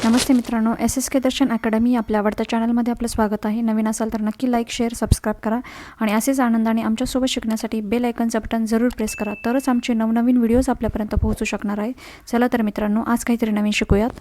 नमस्ते मित्रांनो, SSK दर्शन academy आपल्या आवडत्या चॅनलमध्ये आपलं स्वागत आहे. नवीन असाल तर नक्की लाईक, शेअर, सबस्क्राईब करा आणि असेच आनंदाने आमच्यासोबत शिकण्यासाठी बेल आयकनचं बटन जरूर प्रेस करा. तरच आमचे नवनवीन व्हिडिओज आपल्यापर्यंत पोहोचू शकणार आहे. चला तर मित्रांनो, आज काहीतरी नवीन शिकूयात.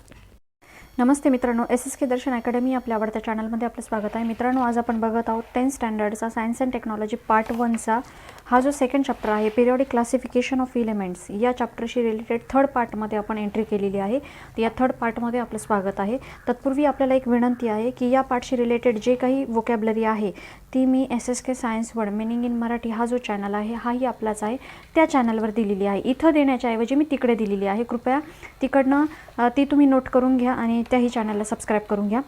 नमस्ते मित्रांनो, SSK दर्शन अकॅडमी आपल्या आवडत्या चॅनलमध्ये आपलं स्वागत आहे. मित्रांनो, आज आपण बघत आहोत 10th स्टँडर्डचा सायन्स अँड टेक्नॉलॉजी पार्ट 1चा हा जो सेकंड चॅप्टर आहे, पिरियॉडिक क्लासिफिकेशन ऑफ एलिमेंट्स, या चॅप्टरशी रिलेटेड थर्ड पार्टमध्ये आपण एंट्री केलेली आहे. तर या थर्ड पार्टमध्ये आपलं स्वागत आहे. तत्पूर्वी आपल्याला एक विनंती आहे की या पार्टशी रिलेटेड जे काही वोकॅबलरी आहे ती मी SSK science word meaning in Marathi हा जो चॅनल आहे हाही आपलाच आहे, त्या चॅनलवर दिलेली आहे. इथं देण्याच्या ऐवजी मी तिकडे दिलेली आहे. कृपया तिकडनं ती तुम्ही नोट करून घ्या आणि त्याही चॅनलला सबस्क्राईब करून घ्या.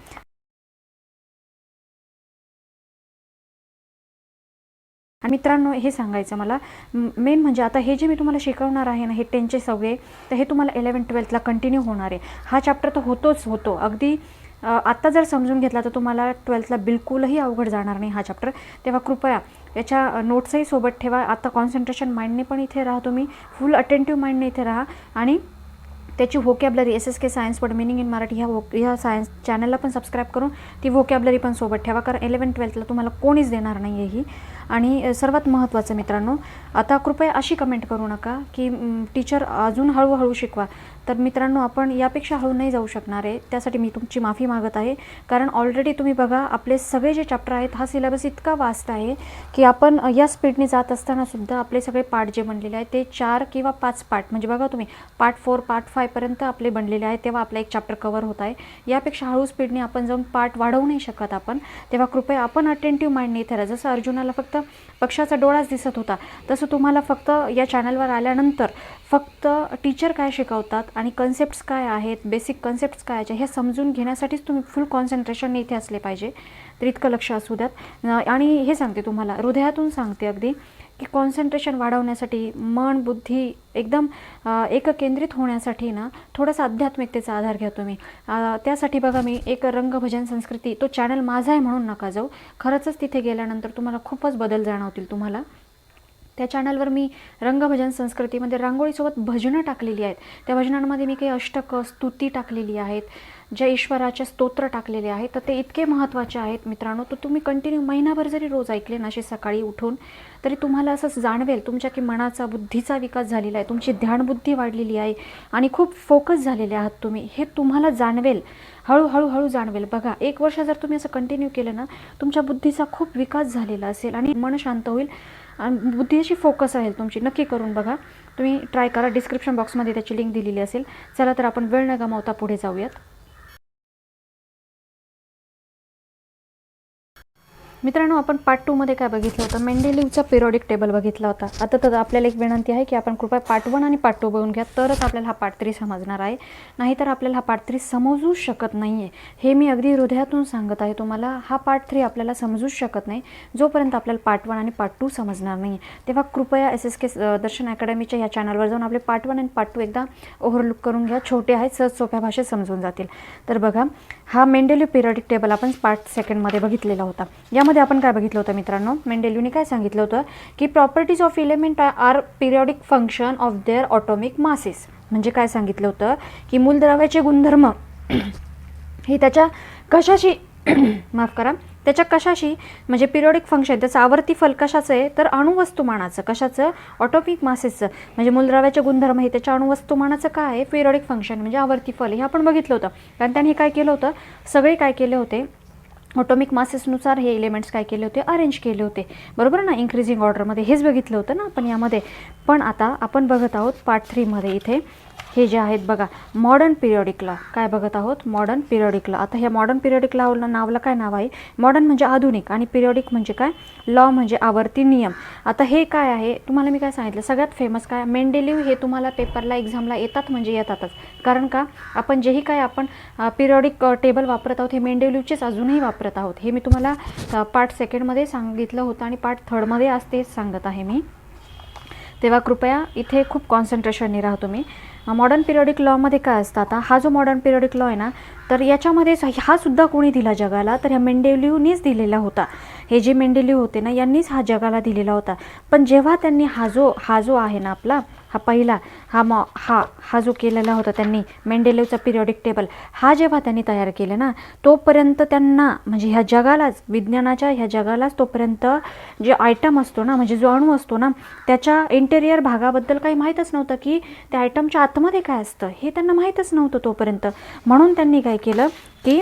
आणि मित्रांनो, हे सांगायचं मला मेन म्हणजे आता हे जे मी तुम्हाला शिकवणार आहे ना, हे 10चे सगळे, तर हे तुम्हाला 11-12ला कंटिन्यू होणार आहे. हा चॅप्टर तर होतो अगदी. आत्ता जर समजून घेतला तर तुम्हाला 12थला बिलकुलही अवघड जाणार नाही हा चॅप्टर. तेव्हा कृपया याच्या नोट्सही सोबत ठेवा. आता कॉन्सन्ट्रेशन माइंडने पण इथे राहा, तुम्ही फुल अटेंटिव्ह माइंडने इथे राहा आणि त्याची vocabulary SSK science word meaning in Marathi ह्या सायन्स चॅनलला पण सबस्क्राईब करून ती व्होकॅबलरी पण सोबत ठेवा, कारण 11-12ला तुम्हाला कोणीच देणार नाही आहे ही. आणि सर्वात महत्त्वाचं मित्रांनो, आता कृपया अशी कमेंट करू नका की टीचर अजून हळूहळू शिकवा. तर मित्रांनो, आपण यापेक्षा हळू नाही जाऊ शकणार आहे. त्यासाठी मी तुमची माफी मागत आहे, कारण ऑलरेडी तुम्ही बघा आपले सगळे जे चॅप्टर आहेत, हा सिलेबस इतका वास्ट आहे की आपण या स्पीडने जात असतानासुद्धा आपले सगळे पार्ट जे बनलेले आहेत ते 4 किंवा 5 पार्ट, म्हणजे बघा तुम्ही पार्ट 4 पार्ट 5 पर्यंत आपले बनलेले आहेत. तेव्हा आपला एक चॅप्टर कव्हर होत आहे. यापेक्षा हळू स्पीडने आपण जाऊन पार्ट वाढवू नाही शकत आपण. तेव्हा कृपया आपण अटेंटिव्ह माइंडने इथे राहा. जसं अर्जुनाला फक्त पक्षाचा डोळाच दिसत होता, तसं तुम्हाला फक्त या चॅनलवर आल्यानंतर फक्त टीचर काय शिकवतात आणि कन्सेप्ट्स काय आहेत, बेसिक कन्सेप्ट्स काय आहेत, हे समजून घेण्यासाठीच तुम्ही फुल कॉन्सन्ट्रेशनने इथे असले पाहिजे. तर इतकं लक्ष असू द्यात. आणि हे सांगते तुम्हाला, हृदयातून सांगते अगदी, की कॉन्सन्ट्रेशन वाढवण्यासाठी, मन बुद्धी एकदम एककेंद्रित होण्यासाठी ना थोडासा आध्यात्मिकतेचा आधार घ्या तुम्ही. त्यासाठी बघा, मी एक रंगभजन संस्कृती, तो चॅनल माझा आहे म्हणून नका जाऊ, खरंच तिथे गेल्यानंतर तुम्हाला खूपच बदल जाणवतील. तुम्हाला त्या चॅनलवर मी रंगभजन संस्कृतीमध्ये रांगोळीसोबत भजनं टाकलेली आहेत. त्या भजनांमध्ये मी काही अष्टकं, स्तुती टाकलेली आहेत, ज्या ईश्वराचे स्तोत्र टाकलेले आहेत. तर ते इतके महत्त्वाचे आहेत मित्रांनो. तर तुम्ही कंटिन्यू महिनाभर जरी रोज ऐकले ना असे सकाळी उठून, तरी तुम्हाला असंच जाणवेल तुमच्या की मनाचा, बुद्धीचा विकास झालेला आहे, तुमची ध्यानबुद्धी वाढलेली आहे आणि खूप फोकस झालेले आहात तुम्ही. हे तुम्हाला जाणवेल, हळूहळू जाणवेल. बघा, 1 वर्ष जर तुम्ही असं कंटिन्यू केलं ना, तुमच्या बुद्धीचा खूप विकास झालेला असेल आणि मन शांत होईल आणि बुद्धी अशी फोकस राहील तुमची. नक्की करून बघा, तुम्ही ट्राय करा. डिस्क्रिप्शन बॉक्समध्ये त्याची लिंक दिलेली असेल. चला तर आपण वेळ न गमावता पुढे जाऊयात. मित्रांनो, आपण पार्ट 2 मध्ये काय बघितलं होतं? मेंडेलिव्हचा पिरियॉडिक टेबल बघितला होता. आता तर आपल्याला एक विनंती आहे की आपण कृपया पार्ट 1 आणि पार्ट 2 बघून घ्या, तरच आपल्याला हा पार्ट 3 समजणार आहे. नाहीतर आपल्याला हा पार्ट 3 समजूच शकत नाही आहे. हे मी अगदी हृदयातून सांगत आहे तुम्हाला. हा पार्ट 3 आपल्याला समजूच शकत नाही जोपर्यंत आपल्याला पार्ट 1 आणि पार्ट 2 समजणार नाही. तेव्हा कृपया SSK दर्शन अकॅडमीच्या या चॅनलवर जाऊन आपले पार्ट 1 आणि पार्ट 2 एकदा ओव्हरलुक करून घ्या. छोटे आहेत, सहज सोप्या भाषेत समजून जातील. तर बघा, हा मेंडेलिव्ह पिरियॉडिक टेबल आपण पार्ट 2 मध्ये बघितलेला होता. यामध्ये आपण काय बघितलं होतं मित्रांनो? मेंडेलिव्हने काय सांगितलं होतं की properties of element are periodic function of their atomic masses. म्हणजे काय सांगितलं होतं की मूलद्रव्याचे गुणधर्म हे त्याच्या कशाशी माफ करा, त्याच्या कशाशी म्हणजे पिरियॉडिक फंक्शन, त्याचं आवर्ती फल कशाचं आहे? तर अणुवस्तुमानाचं. कशाचं? ऑटोमिक मासेसचं. म्हणजे मूलद्रव्याचे गुणधर्म हे त्याच्या अणुवस्तुमानाचं काय आहे? पिरियॉडिक फंक्शन म्हणजे आवर्ती फल. हे आपण बघितलं होतं. कारण त्यांनी काय केलं होतं, सगळे काय केले होते, ऑटोमिक मासेसनुसार हे एलिमेंट्स काय केले होते? अरेंज केले होते, बरोबर ना, इंक्रीजिंग ऑर्डरमध्ये. हेच बघितलं होतं ना आपण यामध्ये. पण आता आपण बघत आहोत पार्ट 3 मध्ये इथे हे जे आहेत बघा, मॉडर्न पिरियॉडिक लॉ. काय बघत आहोत? Modern periodic law. आता ह्या मॉडर्न पिरियॉडिक लॉ नावला काय नाव आहे? मॉडर्न म्हणजे आधुनिक आणि पिरियॉडिक म्हणजे काय? लॉ म्हणजे आवर्ती नियम. आता हे काय आहे? तुम्हाला मी काय सांगितलं, सगळ्यात फेमस काय? मेंडेलिव्ह. हे तुम्हाला पेपरला, एक्झामला येतात म्हणजे येतातच. कारण का? आपण जेही काय आपण पिरियॉडिक टेबल वापरत आहोत हे मेंडेलिव्हचेच अजूनही वापरत आहोत. हे मी तुम्हाला पार्ट 2 मध्ये सांगितलं होतं आणि पार्ट 3 मध्ये आज तेच सांगत आहे मी. तेव्हा कृपया इथे खूप कॉन्सन्ट्रेशनने राहा तुम्ही. मॉडर्न पिरियॉडिक लॉमध्ये काय असतं? आता हा जो मॉडर्न पिरियॉडिक लॉ आहे ना, तर याच्यामध्ये हा सुद्धा कोणी दिला जगाला? तर ह्या मेंडेलिव्हनीच दिलेला होता. हे जे मेंडेलिव्ह होते ना, यांनीच हा जगाला दिलेला होता. पण जेव्हा त्यांनी हा जो आहे ना आपला हा पहिला हा जो केलेला होता त्यांनी मेंडेलेवचा पिरियडिक टेबल, हा जेव्हा त्यांनी तयार केला ना, तोपर्यंत त्यांना म्हणजे ह्या जगालाच, विज्ञानाच्या ह्या जगालाच तोपर्यंत जे आयटम असतो ना, म्हणजे जो अणू असतो ना, त्याच्या इंटेरियर भागाबद्दल काही माहीतच नव्हतं की त्या आयटमच्या आतमध्ये काय असतं, हे त्यांना माहीतच नव्हतं तोपर्यंत. म्हणून त्यांनी काय केलं की,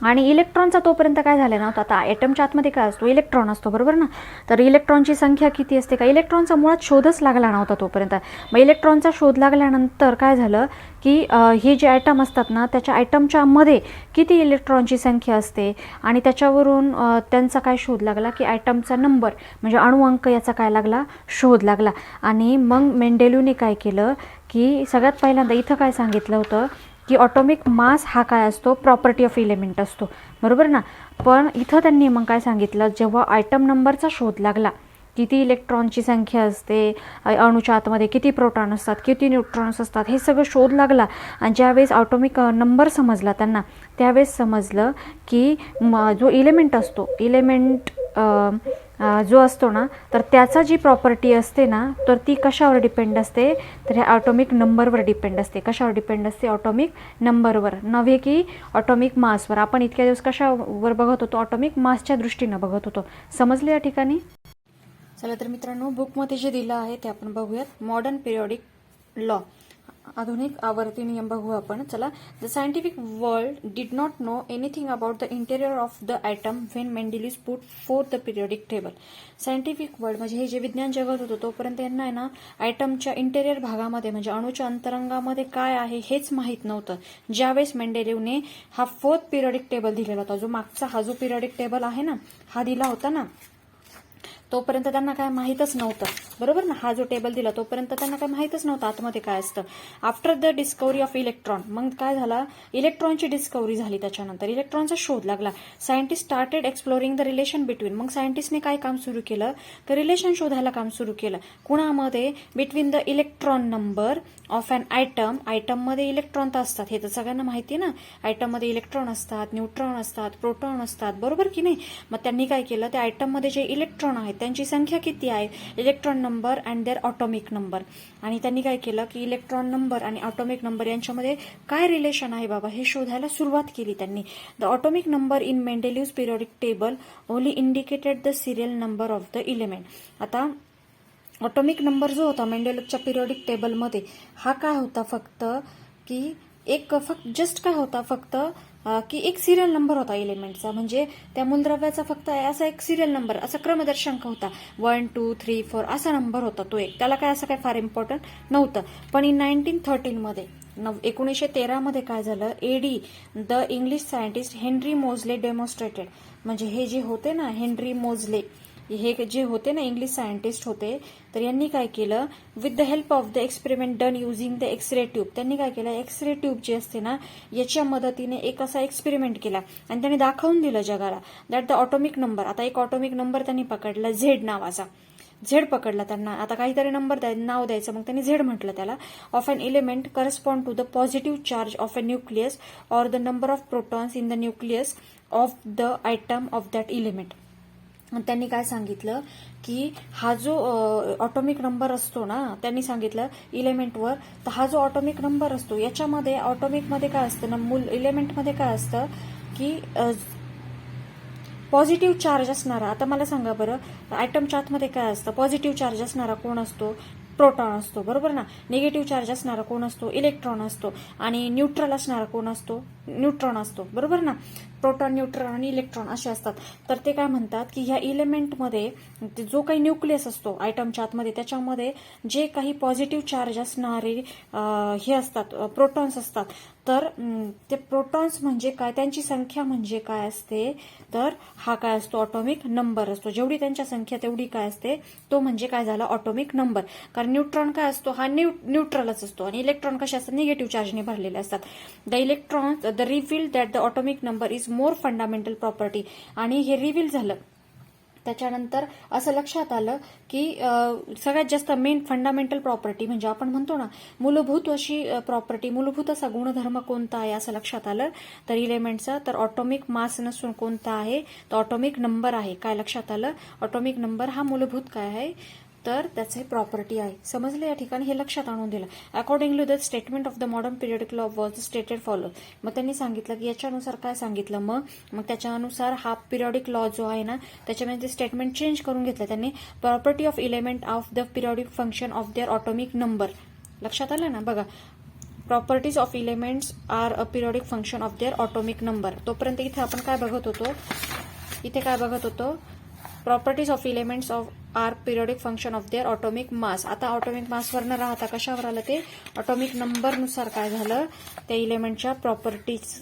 आणि इलेक्ट्रॉनचा तोपर्यंत काय झालं नव्हतं. आता ॲटमच्या आतमध्ये काय असतो, इलेक्ट्रॉन असतो, बरोबर ना. तर इलेक्ट्रॉनची संख्या किती असते का, इलेक्ट्रॉनचा मुळात शोधच लागला नव्हता तोपर्यंत. मग इलेक्ट्रॉनचा शोध लागल्यानंतर काय झालं की हे जे ॲटम असतात ना, त्याच्या ॲटमच्या मध्ये किती इलेक्ट्रॉनची संख्या असते, आणि त्याच्यावरून त्यांचा काय शोध लागला की ॲटमचा नंबर म्हणजे अणुअंक याचा काय लागला, शोध लागला. आणि मग मेंडेलिवने काय केलं की सगळ्यात पहिल्यांदा इथं काय सांगितलं होतं की ऑटोमिक मास हा काय असतो, प्रॉपर्टी ऑफ इलेमेंट असतो, बरोबर ना. पण इथं त्यांनी मग काय सांगितलं, जेव्हा आयटम नंबरचा शोध लागला, किती इलेक्ट्रॉनची संख्या असते अणूच्या आतमध्ये, किती प्रोटॉन असतात, किती न्यूट्रॉन्स असतात, हे सगळं शोध लागला. आणि ज्यावेळेस ऑटोमिक नंबर समजला त्यांना, त्यावेळेस समजलं की जो इलेमेंट असतो, इलेमेंट जो असतो ना, तर त्याचा जी प्रॉपर्टी असते ना, तर ती कशावर डिपेंड असते, तर ह्या ऑटोमिक नंबरवर डिपेंड असते. कशावर डिपेंड असते, ऑटोमिक नंबरवर, नव्हे की ऑटोमिक मासवर. आपण इतक्या दिवस कशावर बघत होतो, ऑटोमिक मासच्या दृष्टीनं बघत होतो. समजले या ठिकाणी. चला तर मित्रांनो, बुकमध्ये जे दिलं आहे ते आपण बघूयात. मॉडर्न पिरियडिक लॉ, आधुनिक आवर्ती नियम बघू आपण. चला. The scientific world did not know anything about the interior of the atom when Mendeleev put forth the periodic table. Scientific world म्हणजे हे जे विज्ञान जगत होतं तोपर्यंत यांना आहे ना, ॲटमच्या इंटेरियर भागामध्ये म्हणजे अणूच्या अंतरंगामध्ये काय आहे हेच माहीत नव्हतं. ज्यावेळेस मेंडेलिव्हने हा फोर्थ पिरियडिक टेबल दिलेला होता, जो मागचा हा जो पिरियडिक टेबल आहे ना, हा दिला होता ना, तोपर्यंत त्यांना काय माहीतच नव्हतं, बरोबर ना. हा जो टेबल दिला तोपर्यंत त्यांना काय माहीतच नव्हतं आतमध्ये काय असतं. After the discovery of electron, मग काय झाला, इलेक्ट्रॉनची डिस्कवरी झाली, त्याच्यानंतर इलेक्ट्रॉनचा शोध लागला. Scientist started exploring the relation between, मग सायंटिस्टने काय काम सुरू केलं, तर रिलेशन शोधायला काम सुरू केलं. कुणामध्ये, between the electron number of an atom, आयटममध्ये इलेक्ट्रॉन तर असतात, हे तर सगळ्यांना माहिती आहे ना, आयटममध्ये इलेक्ट्रॉन असतात, न्यूट्रॉन असतात, प्रोटॉन असतात, बरोबर की नाही. मग त्यांनी काय केलं, त्या आयटममध्ये जे इलेक्ट्रॉन आहेत त्यांची संख्या किती आहे, electron number and their atomic number. आणि त्यांनी काय केलं की इलेक्ट्रॉन नंबर आणि ऑटोमिक नंबर यांच्यामध्ये काय रिलेशन आहे बाबा, हे शोधायला सुरुवात केली त्यांनी. The atomic number in Mendeleev's periodic table only indicated the serial number of the element. आता ऑटोमिक नंबर जो होता मेंडेलिव्हच्या पिरियडिक टेबलमध्ये, हा काय होता फक्त की जस्ट काय होता फक्त की एक सिरियल नंबर होता इलेमेंटचा, म्हणजे त्या मूलद्रव्याचा फक्त असा एक सिरियल नंबर, असा क्रमदर्शक होता, 1 2 3 4 असा नंबर होता तो एक, त्याला काय असं काय फार इम्पॉर्टंट नव्हतं. पण इन 1913 मध्ये 1913 मध्ये काय झालं, AD the English scientist Henry Moseley demonstrated, म्हणजे हे जे होते ना हेनरी मोझले, हे जे होते ना इंग्लिश सायंटिस्ट होते, तर यांनी काय केलं, with the help of the experiment done using the X-ray tube, त्यांनी काय केलं, एक्सरे ट्यूब जी असते ना याच्या मदतीने एक असा एक्सपेरिमेंट केला आणि त्यांनी दाखवून दिलं जगाला दॅट द ऑटोमिक नंबर, आता एक ऑटोमिक नंबर त्यांनी पकडला झेड नावाचा, झेड पकडला त्यांना, आता काहीतरी नंबर नाव द्यायचं, मग त्यांनी झेड म्हटलं त्याला, of an element correspond to the positive charge of a nucleus or the number of protons in the nucleus of the atom of that element. त्यांनी काय सांगितलं की हा जो ऑटोमिक नंबर असतो ना, त्यांनी सांगितलं इलेमेंटवर, तर हा जो ऑटोमिक नंबर असतो याच्यामध्ये ऑटोमिकमध्ये काय असतं ना, इलेमेंटमध्ये काय असतं की पॉझिटिव्ह चार्ज असणारा. आता मला सांगा बरं, ॲटमच्या आतमध्ये काय असतं, पॉझिटिव्ह चार्ज असणारा कोण असतो, प्रोटॉन असतो, बरोबर ना. निगेटिव्ह चार्ज असणारा कोण असतो, इलेक्ट्रॉन असतो. आणि न्यूट्रल असणारा कोण असतो, न्यूट्रॉन असतो, बरोबर ना. प्रोटॉन, न्यूट्रॉन आणि इलेक्ट्रॉन असे असतात. तर ते काय म्हणतात की ह्या इलेमेंटमध्ये जो काही न्यूक्लियस असतो आयटमच्या आतमध्ये, त्याच्यामध्ये जे काही पॉझिटिव्ह चार्ज असणारे हे असतात, प्रोटॉन्स असतात, तर ते प्रोटॉन्स म्हणजे काय, त्यांची संख्या म्हणजे काय असते, तर हा काय असतो, ऑटोमिक नंबर असतो. जेवढी त्यांच्या संख्या तेवढी काय असते, तो म्हणजे काय झाला, ऑटोमिक नंबर. कारण न्यूट्रॉन काय असतो, हा न्यूट्रलच असतो, आणि इलेक्ट्रॉन कसे असतात, निगेटिव्ह चार्जने भरलेले असतात. The electron the reveal that the atomic number is more fundamental property, आणि हे रिव्हील झालं त्याच्यानंतर असं लक्षात आलं की सगळ्यात जास्त मेन फंडामेंटल प्रॉपर्टी म्हणजे आपण म्हणतो ना मूलभूत अशी प्रॉपर्टी, मूलभूत असा गुणधर्म कोणता आहे असं लक्षात आलं, तर इलेमेंटचा, तर ऑटोमिक मास नसून कोणता आहे, तर ऑटोमिक नंबर आहे. काय लक्षात आलं, ऑटोमिक नंबर हा मूलभूत काय आहे, तर त्याचे प्रॉपर्टी आहे. समजलं या ठिकाणी, हे लक्षात आणून दिलं. Accordingly the statement of the modern periodic law was stated follow. मग त्यांनी सांगितलं की याच्यानुसार काय सांगितलं, मग त्याच्यानुसार हा पिरियडिक लॉ जो आहे ना त्याच्यामध्ये स्टेटमेंट चेंज करून घेतलं त्यांनी. Property of element of the periodic function of their atomic number. लक्षात आलं ना. बघा, properties of elements are a periodic function of their atomic number. तोपर्यंत इथे आपण काय बघत होतो, properties of elements of are periodic function of their atomic mass. आता ऑटोमिक मासवर न राहता कशावर आलं, ते ऑटोमिक नंबरनुसार काय झालं, त्या इलेमेंटच्या प्रॉपर्टीज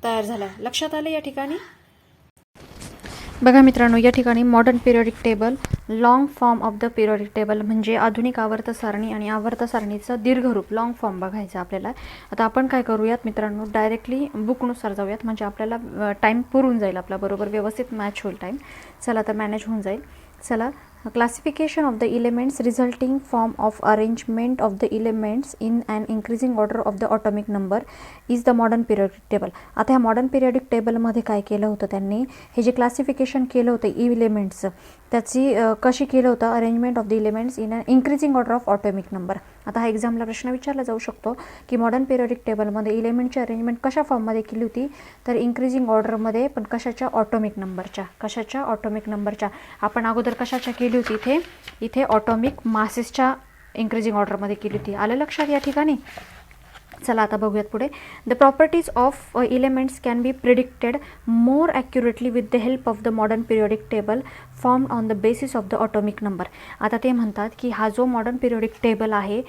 तयार झाल्या. लक्षात आलं या ठिकाणी. बघा मित्रांनो, या ठिकाणी modern periodic table, long form of the periodic table म्हणजे आधुनिक आवर्त सारणी आणि आवर्त सारणीचं दीर्घरूप लॉंग फॉर्म बघायचं आपल्याला. आता आपण काय करूयात मित्रांनो, डायरेक्टली बुकनुसार जाऊयात, म्हणजे आपल्याला टाईम पुरून जाईल, आपला बरोबर व्यवस्थित मॅच होईल टाईम. चला तर मॅनेज होऊन जाईल. चला, classification of the elements resulting from of arrangement of the elements in an increasing order of the atomic number is the modern periodic table. आता ह्या मॉडर्न पिरियडिक टेबलमध्ये काय केलं होतं त्यांनी, हे जे क्लासिफिकेशन केलं होतं इलेमेंट्सचं, त्याची कशी केलं होतं, arrangement of the elements in an increasing order of atomic number. आता हा एक्झामला प्रश्न विचारला जाऊ शकतो की मॉडर्न पिरियडिक टेबलमध्ये इलेमेंटची अरेंजमेंट कशा फॉर्ममध्ये केली होती, तर इंक्रीजिंग ऑर्डरमध्ये, पण कशाच्या, ऑटोमिक नंबरच्या. आपण अगोदर कशाच्या केली होती, इथे ऑटोमिक मासेसच्या इंक्रीजिंग ऑर्डरमध्ये केली होती. आलं लक्षात या ठिकाणी. चला आता बघूयात पुढे. The properties of elements can be predicted more accurately with the help of the modern periodic table formed on the basis of the atomic number. आता ते म्हणतात की हा जो मॉडर्न पिरियडिक टेबल आहे,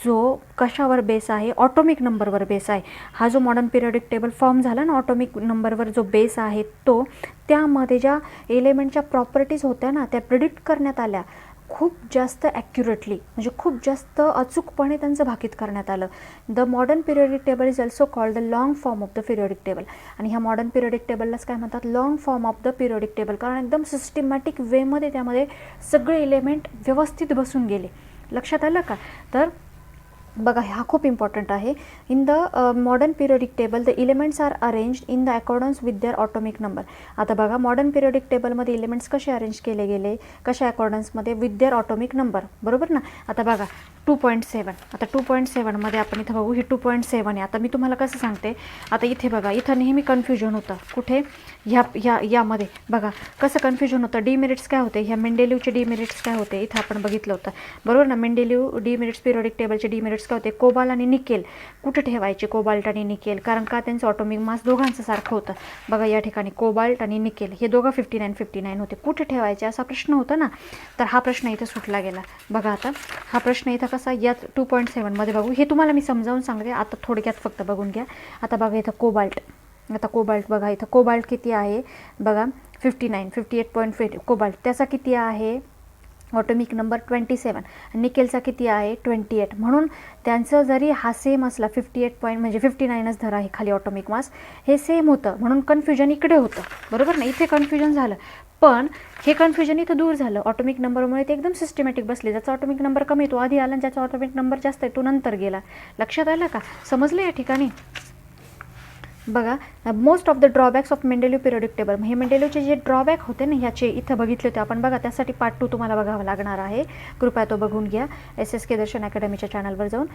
जो कशावर बेस आहे, ऑटोमिक नंबरवर बेस आहे. हा जो मॉडर्न पिरियडिक टेबल फॉर्म झाला ना ऑटोमिक नंबरवर जो बेस आहे, तो त्यामध्ये ज्या एलिमेंटच्या प्रॉपर्टीज होत्या ना, त्या प्रिडिक्ट करण्यात आल्या खूप जास्त ॲक्युरेटली, म्हणजे खूप जास्त अचूकपणे त्यांचं भाकीत करण्यात आलं. The modern periodic table is also called the long form of the periodic table. आणि ह्या मॉडर्न पिरियडिक टेबललाच काय म्हणतात, long form of the periodic table, कारण एकदम सिस्टमॅटिक वेमध्ये त्यामध्ये सगळे एलिमेंट व्यवस्थित बसून गेले. लक्षात आलं का. तर बघा, हा खूप इम्पॉर्टंट आहे. In the modern periodic table the elements are arranged in the accordance with their atomic number. आता बघा, मॉडर्न पिरियडिक टेबलमध्ये एलिमेंट्स कसे अरेंज केले गेले, कशा अकॉर्डन्समध्ये, विथ देअर ऑटोमिक नंबर, बरोबर ना. आता बघा 2.7, आता 2.7मध्ये आपण इथं बघू, हे 2.7 आहे. आता मी तुम्हाला कसं सांगते, आता इथे बघा, इथं नेहमी कन्फ्युजन होतं. कुठे, यामध्ये बघा कसं कन्फ्युजन होतं. डीमेरिट्स काय होते, ह्या मेंडेलिव्हचे डीमेरिट्स काय होते, इथं आपण बघितलं होतं, बरोबर ना. मेंडेलिव्ह डीमेरिट्स, पिरियडिक टेबलचे डीमेरिट्स काय होते, कोबाल्ट आणि निकेल. कुठे ठेवायचे कोबाल्ट आणि निकेल, कारण का त्यांचं ऑटोमिक मास दोघांचं सारखं होतं. बघा या ठिकाणी कोबाल्ट आणि निकेल हे दोघं 59 होते. कुठे ठेवायचे असा प्रश्न होता ना, तर हा प्रश्न इथं सुटला गेला. बघा आता हा प्रश्न इथं कसा, यात 2.7मध्ये बघू. हे तुम्हाला मी समजावून सांगते, आता थोडक्यात फक्त बघून घ्या. आता बघा इथं कोबाल्ट, आता कोबाल्ट बघा, इथं कोबाल्ट किती आहे बघा, 58.5 कोबाल्ट, त्याचा किती आहे ऑटोमिक नंबर 27. निकेलचा किती आहे 28. म्हणून त्यांचं जरी हा सेम असला 58 म्हणजे 59च धरा आहे खाली ऑटोमिक मास, हे सेम होतं, म्हणून कन्फ्युजन इकडे होतं, बरोबर ना. इथे कन्फ्युजन झालं, पण हे कन्फ्युजन इथं दूर झालं. ऑटोमिक नंबरमुळे ते एकदम सिस्टमॅटिक बसले. ज्याचा ऑटोमिक नंबर कमी तो आधी आला, आणि ज्याचा ऑटोमिक नंबर जास्त आहे तो नंतर गेला. लक्षात आलं का, समजलं या ठिकाणी. बघा, most of the drawbacks of Mendeleev periodic table, हे मेंडेलिव्हचे जे ड्रॉबॅक होते ना ह्याचे इथं बघितले होते आपण. बघा, त्यासाठी पार्ट 2 तुम्हाला बघावं लागणार आहे, कृपया तो बघून घ्या SSK दर्शन अकॅडमीच्या चॅनलवर जाऊन.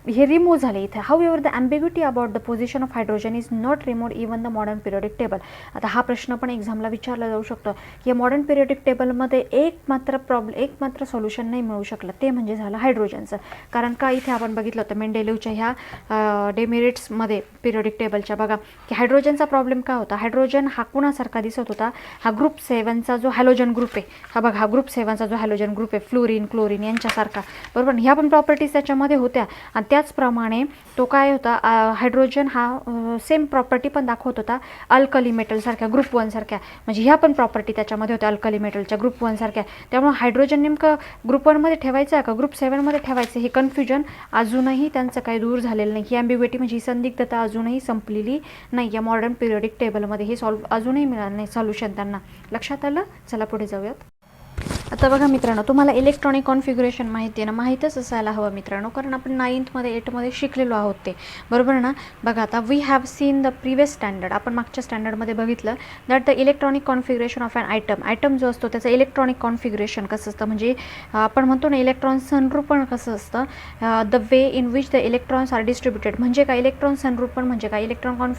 हे रिमूव्ह झाले इथे. However the ambiguity about the position of hydrogen is not removed even the modern periodic table. आता हा प्रश्न पण एक्झामला विचारला जाऊ शकतो की मॉडर्न पिरियडिक टेबलमध्ये एक मात्र सोल्युशन नाही मिळू शकलं, ते म्हणजे झालं हायड्रोजनचं. कारण का इथे आपण बघितलं होतं मेंडेलिव्हच्या ह्या डेमेरिट्समध्ये पिरियडिक टेबल बघा की हायड्रोजनचा प्रॉब्लेम काय होता. हायड्रोजन हा कुणासारखा दिसत होता, हा ग्रुप 7चा जो हॅलोजन ग्रुप आहे, हा बघा हा ग्रुप 7चा जो हॅलोजन ग्रुप आहे, फ्लोरीन क्लोरीन यांच्यासारखा, बरोबर. ह्या पण प्रॉपर्टीज त्याच्यामध्ये होत्या. आणि त्याचप्रमाणे तो काय होता, हायड्रोजन हा सेम प्रॉपर्टी पण दाखवत होता अल्कली मेटल सारख्या, ग्रुप 1 सारख्या, म्हणजे ह्या पण प्रॉपर्टी त्याच्यामध्ये होत्या अल्कली मेटलच्या ग्रुप 1 सारख्या. त्यामुळे हायड्रोजन नेमकं ग्रुप 1मध्ये ठेवायचं का ग्रुप 7मध्ये ठेवायचं, हे कन्फ्युजन अजूनही त्यांचं काही दूर झालेलं नाही. ही ॲम्बिग्युटी म्हणजे ही संदिग्धता अजूनही संपलेली नाही या मॉडर्न पिरियडिक टेबलमध्ये. हे अजूनही मिळालं नाही सोल्युशन त्यांना. लक्षात आलं. चला पुढे जाऊयात. आता बघा मित्रांनो, तुम्हाला इलेक्ट्रॉनिक कॉन्फिगरेशन माहिती आहे ना, माहीतच असायला हवं मित्रांनो, कारण आपण 9th मध्ये 8मध्ये शिकलेलो आहोत ते, बरोबर ना. बघा आता we have seen the previous standard, आपण मागच्या स्टँडर्डमध्ये बघितलं that the electronic configuration of an item जो असतो त्याचं इलेक्ट्रॉनिक कॉन्फिगरेशन कसं असतं, म्हणजे आपण म्हणतो ना इलेक्ट्रॉन संरूपण कसं असतं, the way in which the electrons are distributed. म्हणजे काय इलेक्ट्रॉन संरूपण म्हणजे काय, इलेक्ट्रॉन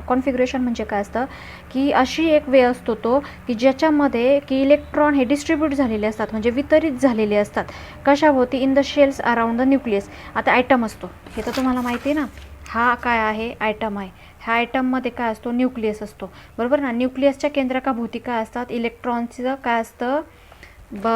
कॉन्फिगरेशन म्हणजे काय असतं की अशी एक वे असतो तो की ज्याच्यामध्ये की इलेक्ट्रॉन हे डिस्ट्रीब्यूट झालेले असतात, म्हणजे वितरित झालेले असतात. कशाभोवती, in the shells around the nucleus. आता ॲटम असतो हे तर तुम्हाला माहिती आहे ना, हा काय आहे, ॲटम आहे. ह्या ॲटममध्ये काय असतो, न्यूक्लियस असतो, बरोबर ना. न्यूक्लियसच्या केंद्रकाभोवती काय असतात, इलेक्ट्रॉनचं काय असतं,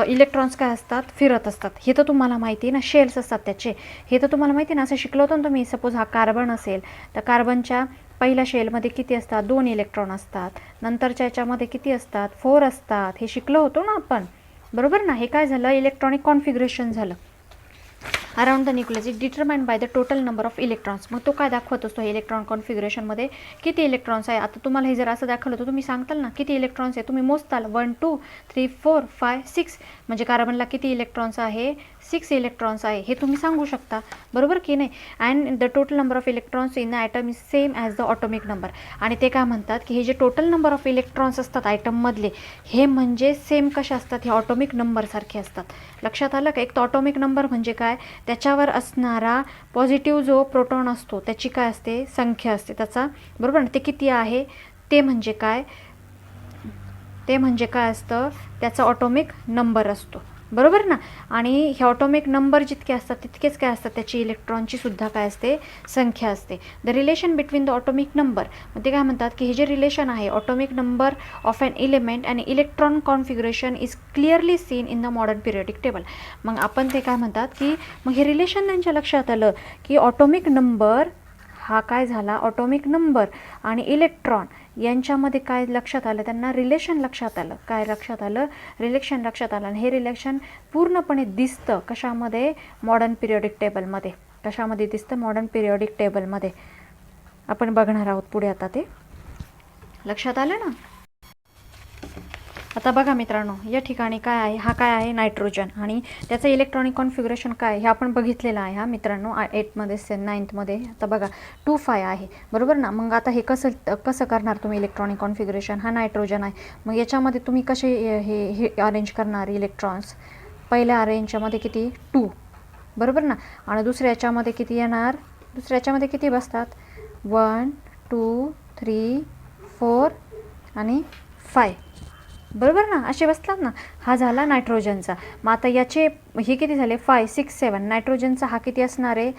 इलेक्ट्रॉन्स काय असतात, फिरत असतात. हे तर तुम्हाला माहिती आहे ना, शेल्स असतात त्याचे, हे तर तुम्हाला माहिती आहे ना. असं शिकलो होतं ना तुम्ही. सपोज हा कार्बन असेल तर कार्बनच्या पहिल्या शेलमध्ये किती असतात, 2 इलेक्ट्रॉन असतात. नंतरच्या याच्यामध्ये किती असतात, 4 असतात. हे शिकलो होतो ना आपण, बरोबर ना. हे काय झालं, इलेक्ट्रॉनिक कॉन्फिगरेशन झालं around the nucleus. It determined by the total number of electrons. मग तो काय दाखवत असतो, हे इलेक्ट्रॉन कॉन्फिगरेशनमध्ये किती इलेक्ट्रॉन्स आहे. आता तुम्हाला हे जर असं दाखवलं तर तुम्ही सांगताल ना किती इलेक्ट्रॉन्स आहे, तुम्ही मोजताल 1 2 3 4 5 6, म्हणजे कार्बनला किती इलेक्ट्रॉन्स आहे, 6 इलेक्ट्रॉन्स आहे, हे तुम्ही सांगू शकता, बरोबर की नाही. And the total number of electrons in the atom is same as the atomic number. आणि ते काय म्हणतात की हे जे टोटल नंबर ऑफ इलेक्ट्रॉन्स असतात ॲटममधले, हे म्हणजे सेम कसे असतात, हे ऑटोमिक नंबरसारखे असतात. लक्षात आलं का. एक तर ऑटोमिक नंबर म्हणजे काय, त्याच्यावर असणारा पॉझिटिव्ह जो प्रोटॉन असतो त्याची काय असते, संख्या असते त्याचा, बरोबर ना. ते किती आहे, ते म्हणजे काय, ते म्हणजे काय असतं, त्याचा ऑटोमिक नंबर असतो, बरोबर ना. आणि हे ऑटोमिक नंबर जितके असतात तितकेच काय असतात, त्याची इलेक्ट्रॉनची सुद्धा काय असते, संख्या असते. The relation between the atomic number, मग ते काय म्हणतात की हे जे रिलेशन आहे atomic number of an element आणि electron configuration is clearly seen in the modern periodic table. मग आपण ते काय म्हणतात की मग हे रिलेशन त्यांच्या लक्षात आलं की ऑटोमिक नंबर हा काय झाला, ऑटोमिक नंबर आणि इलेक्ट्रॉन यांच्यामध्ये काय लक्षात आलं, त्यांना रिलेशन लक्षात आलं. काय लक्षात आलं, रिलेशन लक्षात आलं. आणि हे रिलेशन पूर्णपणे दिसतं कशामध्ये, मॉडर्न पिरियडिक टेबलमध्ये. कशामध्ये दिसतं, मॉडर्न पिरियडिक टेबलमध्ये. आपण बघणार आहोत पुढे. आता ते लक्षात आलं ना. आता बघा मित्रांनो, या ठिकाणी काय आहे, हा काय आहे, नायट्रोजन, आणि त्याचं इलेक्ट्रॉनिक कॉन्फिगरेशन काय हे आपण बघितलेलं आहे हा मित्रांनो 8मध्ये 9thमध्ये. आता बघा 2 5 आहे, बरोबर ना. मग आता हे कसं करणार तुम्ही इलेक्ट्रॉनिक कॉन्फिगरेशन, हा नायट्रोजन आहे. मग याच्यामध्ये तुम्ही कसे हे अरेंज करणार इलेक्ट्रॉन्स, पहिल्या अरेंजच्यामध्ये किती 2, बरोबर ना. आणि दुसऱ्या याच्यामध्ये किती येणार, दुसऱ्या याच्यामध्ये किती बसतात 1 2 3 4 आणि 5, बरोबर ना, असे बसतात ना. हा झाला नायट्रोजनचा. मग आता याचे हे किती झाले 5 6 7, नायट्रोजनचा हा किती असणार आहे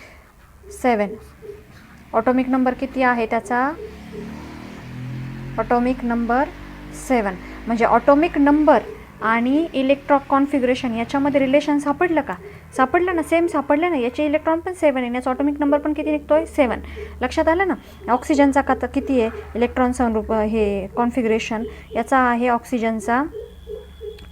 7. ऑटोमिक नंबर किती आहे त्याचा, ऑटोमिक नंबर 7. म्हणजे ऑटोमिक नंबर आणि इलेक्ट्रॉन कॉन्फिगरेशन याच्यामध्ये रिलेशन सापडलं का, सापडलं ना, सेम सापडलं ना. याचे इलेक्ट्रॉन पण 7 आहे, याचा ऑटोमिक नंबर पण किती निघतोय 7. लक्षात आलं ना. ऑक्सिजनचा किती आहे इलेक्ट्रॉन संरूप हे कॉन्फिगरेशन, याचा आहे ऑक्सिजनचा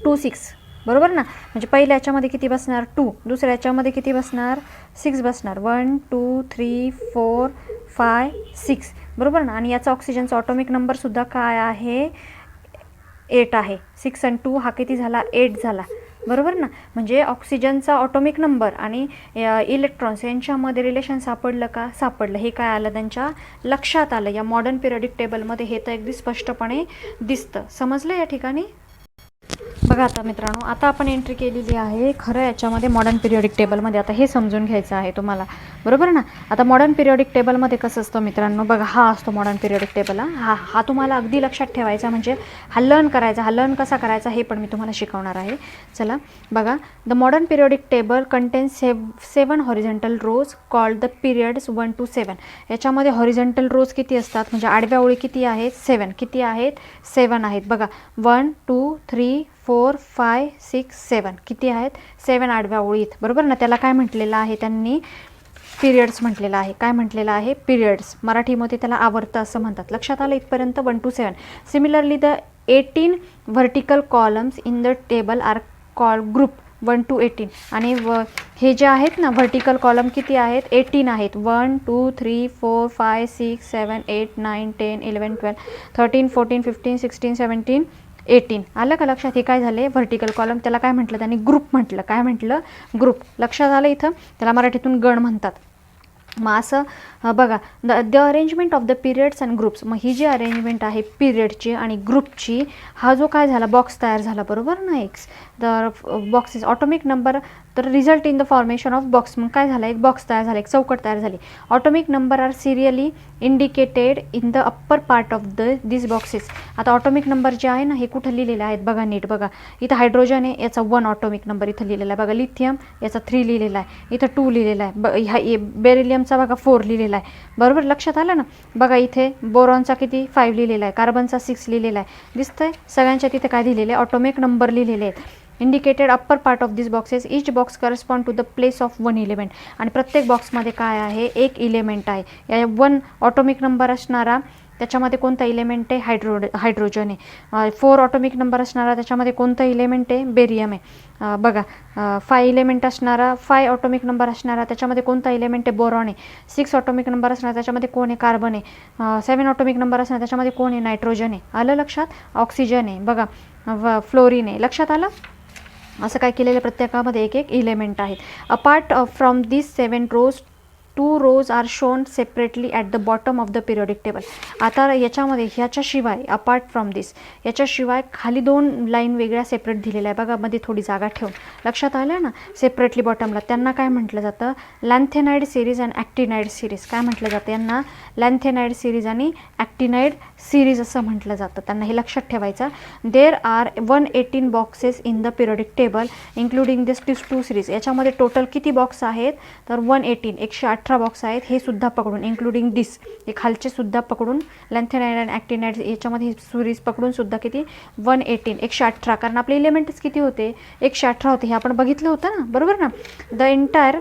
2 6, बरोबर ना. म्हणजे पहिल्या याच्यामध्ये किती बसणार 2, दुसऱ्या याच्यामध्ये किती बसणार 6 बसणार, 1 2 3 4 5 6, बरोबर ना. आणि याचा ऑक्सिजनचा ऑटोमिक नंबरसुद्धा काय आहे 8 आहे. 6 आणि 2 हा किती झाला 8 झाला, बरोबर ना. म्हणजे ऑक्सिजनचा ऑटोमिक नंबर आणि इलेक्ट्रॉन्स यांच्यामध्ये रिलेशन सापडलं का, सापडलं. हे काय आलं त्यांच्या लक्षात आलं या मॉडर्न पिरियडिक टेबलमध्ये. हे तर अगदी स्पष्टपणे दिसतं. समजलं या ठिकाणी. बघा आता मित्रांनो, आता आपण एंट्री केलेली आहे खरं याच्यामध्ये मॉडर्न पिरियडिक टेबलमध्ये. आता हे समजून घ्यायचं आहे तुम्हाला, बरोबर ना. आता मॉडर्न पिरियडिक टेबलमध्ये कसं असतं मित्रांनो, बघा हा असतो मॉडर्न पिरियडिक टेबल. हा तुम्हाला अगदी लक्षात ठेवायचा, म्हणजे हा लर्न करायचा. हा लर्न कसा करायचा हे पण मी तुम्हाला शिकवणार आहे. चला बघा, the modern periodic table contains 7 horizontal rows called the periods 1 to 7. याच्यामध्ये हॉरिझॉन्टल रोज किती असतात, म्हणजे आडव्या ओळी किती आहेत 7, किती आहेत 7 आहेत. बघा 1 2 3 4 5 6 7, किती आहेत 7 आडव्या ओळीत, बरोबर ना. त्याला काय म्हटलेलं आहे त्यांनी, पिरियड्स म्हटलेलं आहे. काय म्हटलेलं आहे, पिरियड्स. मराठीमध्ये त्याला आवर्त असं म्हणतात. लक्षात आलं इथपर्यंत 1 to 7. Similarly the 18 vertical columns in the table are called group 1 to 18. आणि हे जे आहेत ना व्हर्टिकल कॉलम किती आहेत 18 आहेत. 1 2 3 4 5 6 7 8 9 10 11 12 13 14 15 16 17 18. आलं का लक्षात? हे काय झाले व्हर्टिकल कॉलम, त्याला काय म्हटलं त्यांनी? ग्रुप म्हटलं. काय म्हटलं? ग्रुप. लक्षात आलं इथं? त्याला मराठीतून गण म्हणतात. मग असं बघा, the arrangement of the periods and groups. मग ही जी अरेंजमेंट आहे पिरियडची आणि ग्रुपची, हा जो काय झाला बॉक्स तयार झाला, बरोबर ना? एक्स तर बॉक्सेस ऑटोमिक नंबर, तर result in the formation of box. मग काय झालं? एक बॉक्स तयार झाला, एक चौकट तयार झाली. Atomic number are serially indicated in the upper part of this boxes. आता ऑटोमिक नंबर जे आहे ना, हे कुठं लिहिलेले आहेत बघा नीट बघा. इथं हायड्रोजन आहे, याचा 1 ऑटोमिक नंबर इथं लिहिलेला आहे बघा. लिथियम याचा 3 लिहिलेला आहे, इथं 2 लिहिलेला आहे. ह्या बेरिलियमचा बघा 4 लिहिलेला आहे, बरोबर? लक्षात आलं ना? बघा इथे बोरॉनचा किती? 5 लिहिलेला आहे, कार्बनचा 6 लिहिलेला आहे. दिसतंय? सगळ्यांच्या तिथे काय लिहिलेले? ऑटोमिक नंबर लिहिलेले आहेत. Indicated upper part of this boxes, each box correspond to the place of 1 element. आणि प्रत्येक बॉक्समध्ये काय आहे? एक इलेमेंट आहे. या 1 ऑटोमिक नंबर असणारा त्याच्यामध्ये कोणता इलेमेंट आहे? हायड्रोजन आहे. 4 ऑटोमिक नंबर असणारा त्याच्यामध्ये कोणता इलेमेंट आहे? बेरियम आहे. बघा 5 इलेमेंट असणारा, 5 ऑटोमिक नंबर असणारा त्याच्यामध्ये कोणता इलेमेंट आहे? बोरॉन आहे. 6 ऑटोमिक नंबर असणारा त्याच्यामध्ये कोण आहे? कार्बन आहे. 7 ऑटोमिक नंबर असणारा त्याच्यामध्ये कोण आहे? नायट्रोजन आहे. आलं लक्षात? ऑक्सिजन आहे बघा, फ्लोरीन आहे. लक्षात आलं? असं काय केलेलं? प्रत्येकामध्ये एक एक इलेमेंट आहेत. Apart from this 7 rows, 2 rows are shown separately at the bottom of the periodic table. आता याच्यामध्ये ह्याच्याशिवाय, अपार्ट फ्रॉम दिस, याच्याशिवाय खाली 2 लाईन वेगळ्या सेपरेट दिलेल्या आहे बघा, मध्ये थोडी जागा ठेवून. लक्षात आलं ना? सेपरेटली बॉटमला. त्यांना काय म्हटलं जातं? लॅन्थेनाइड सिरीज आणि ॲक्टिनाइड सिरीज. काय म्हटलं जातं यांना? लॅन्थेनाइड सिरीज आणि ॲक्टिनाइड सिरीज असं म्हटलं जातं. त्यांना हे लक्षात ठेवायचं. There are 118 boxes in the periodic table including this 2 series. याच्यामध्ये टोटल किती बॉक्स आहेत? तर 118, 118 बॉक्स आहेत. हे सुद्धा पकडून, इंक्लुडिंग दिस, हे खालचे सुद्धा पकडून, लॅन्थेनाइड आणि ॲक्टिनाइड याच्यामध्ये सिरीज पकडून सुद्धा किती? 118, 118. कारण आपले इलेमेंट्स किती होते? 118 होते. हे आपण बघितलं होतं ना, बरोबर ना? The entire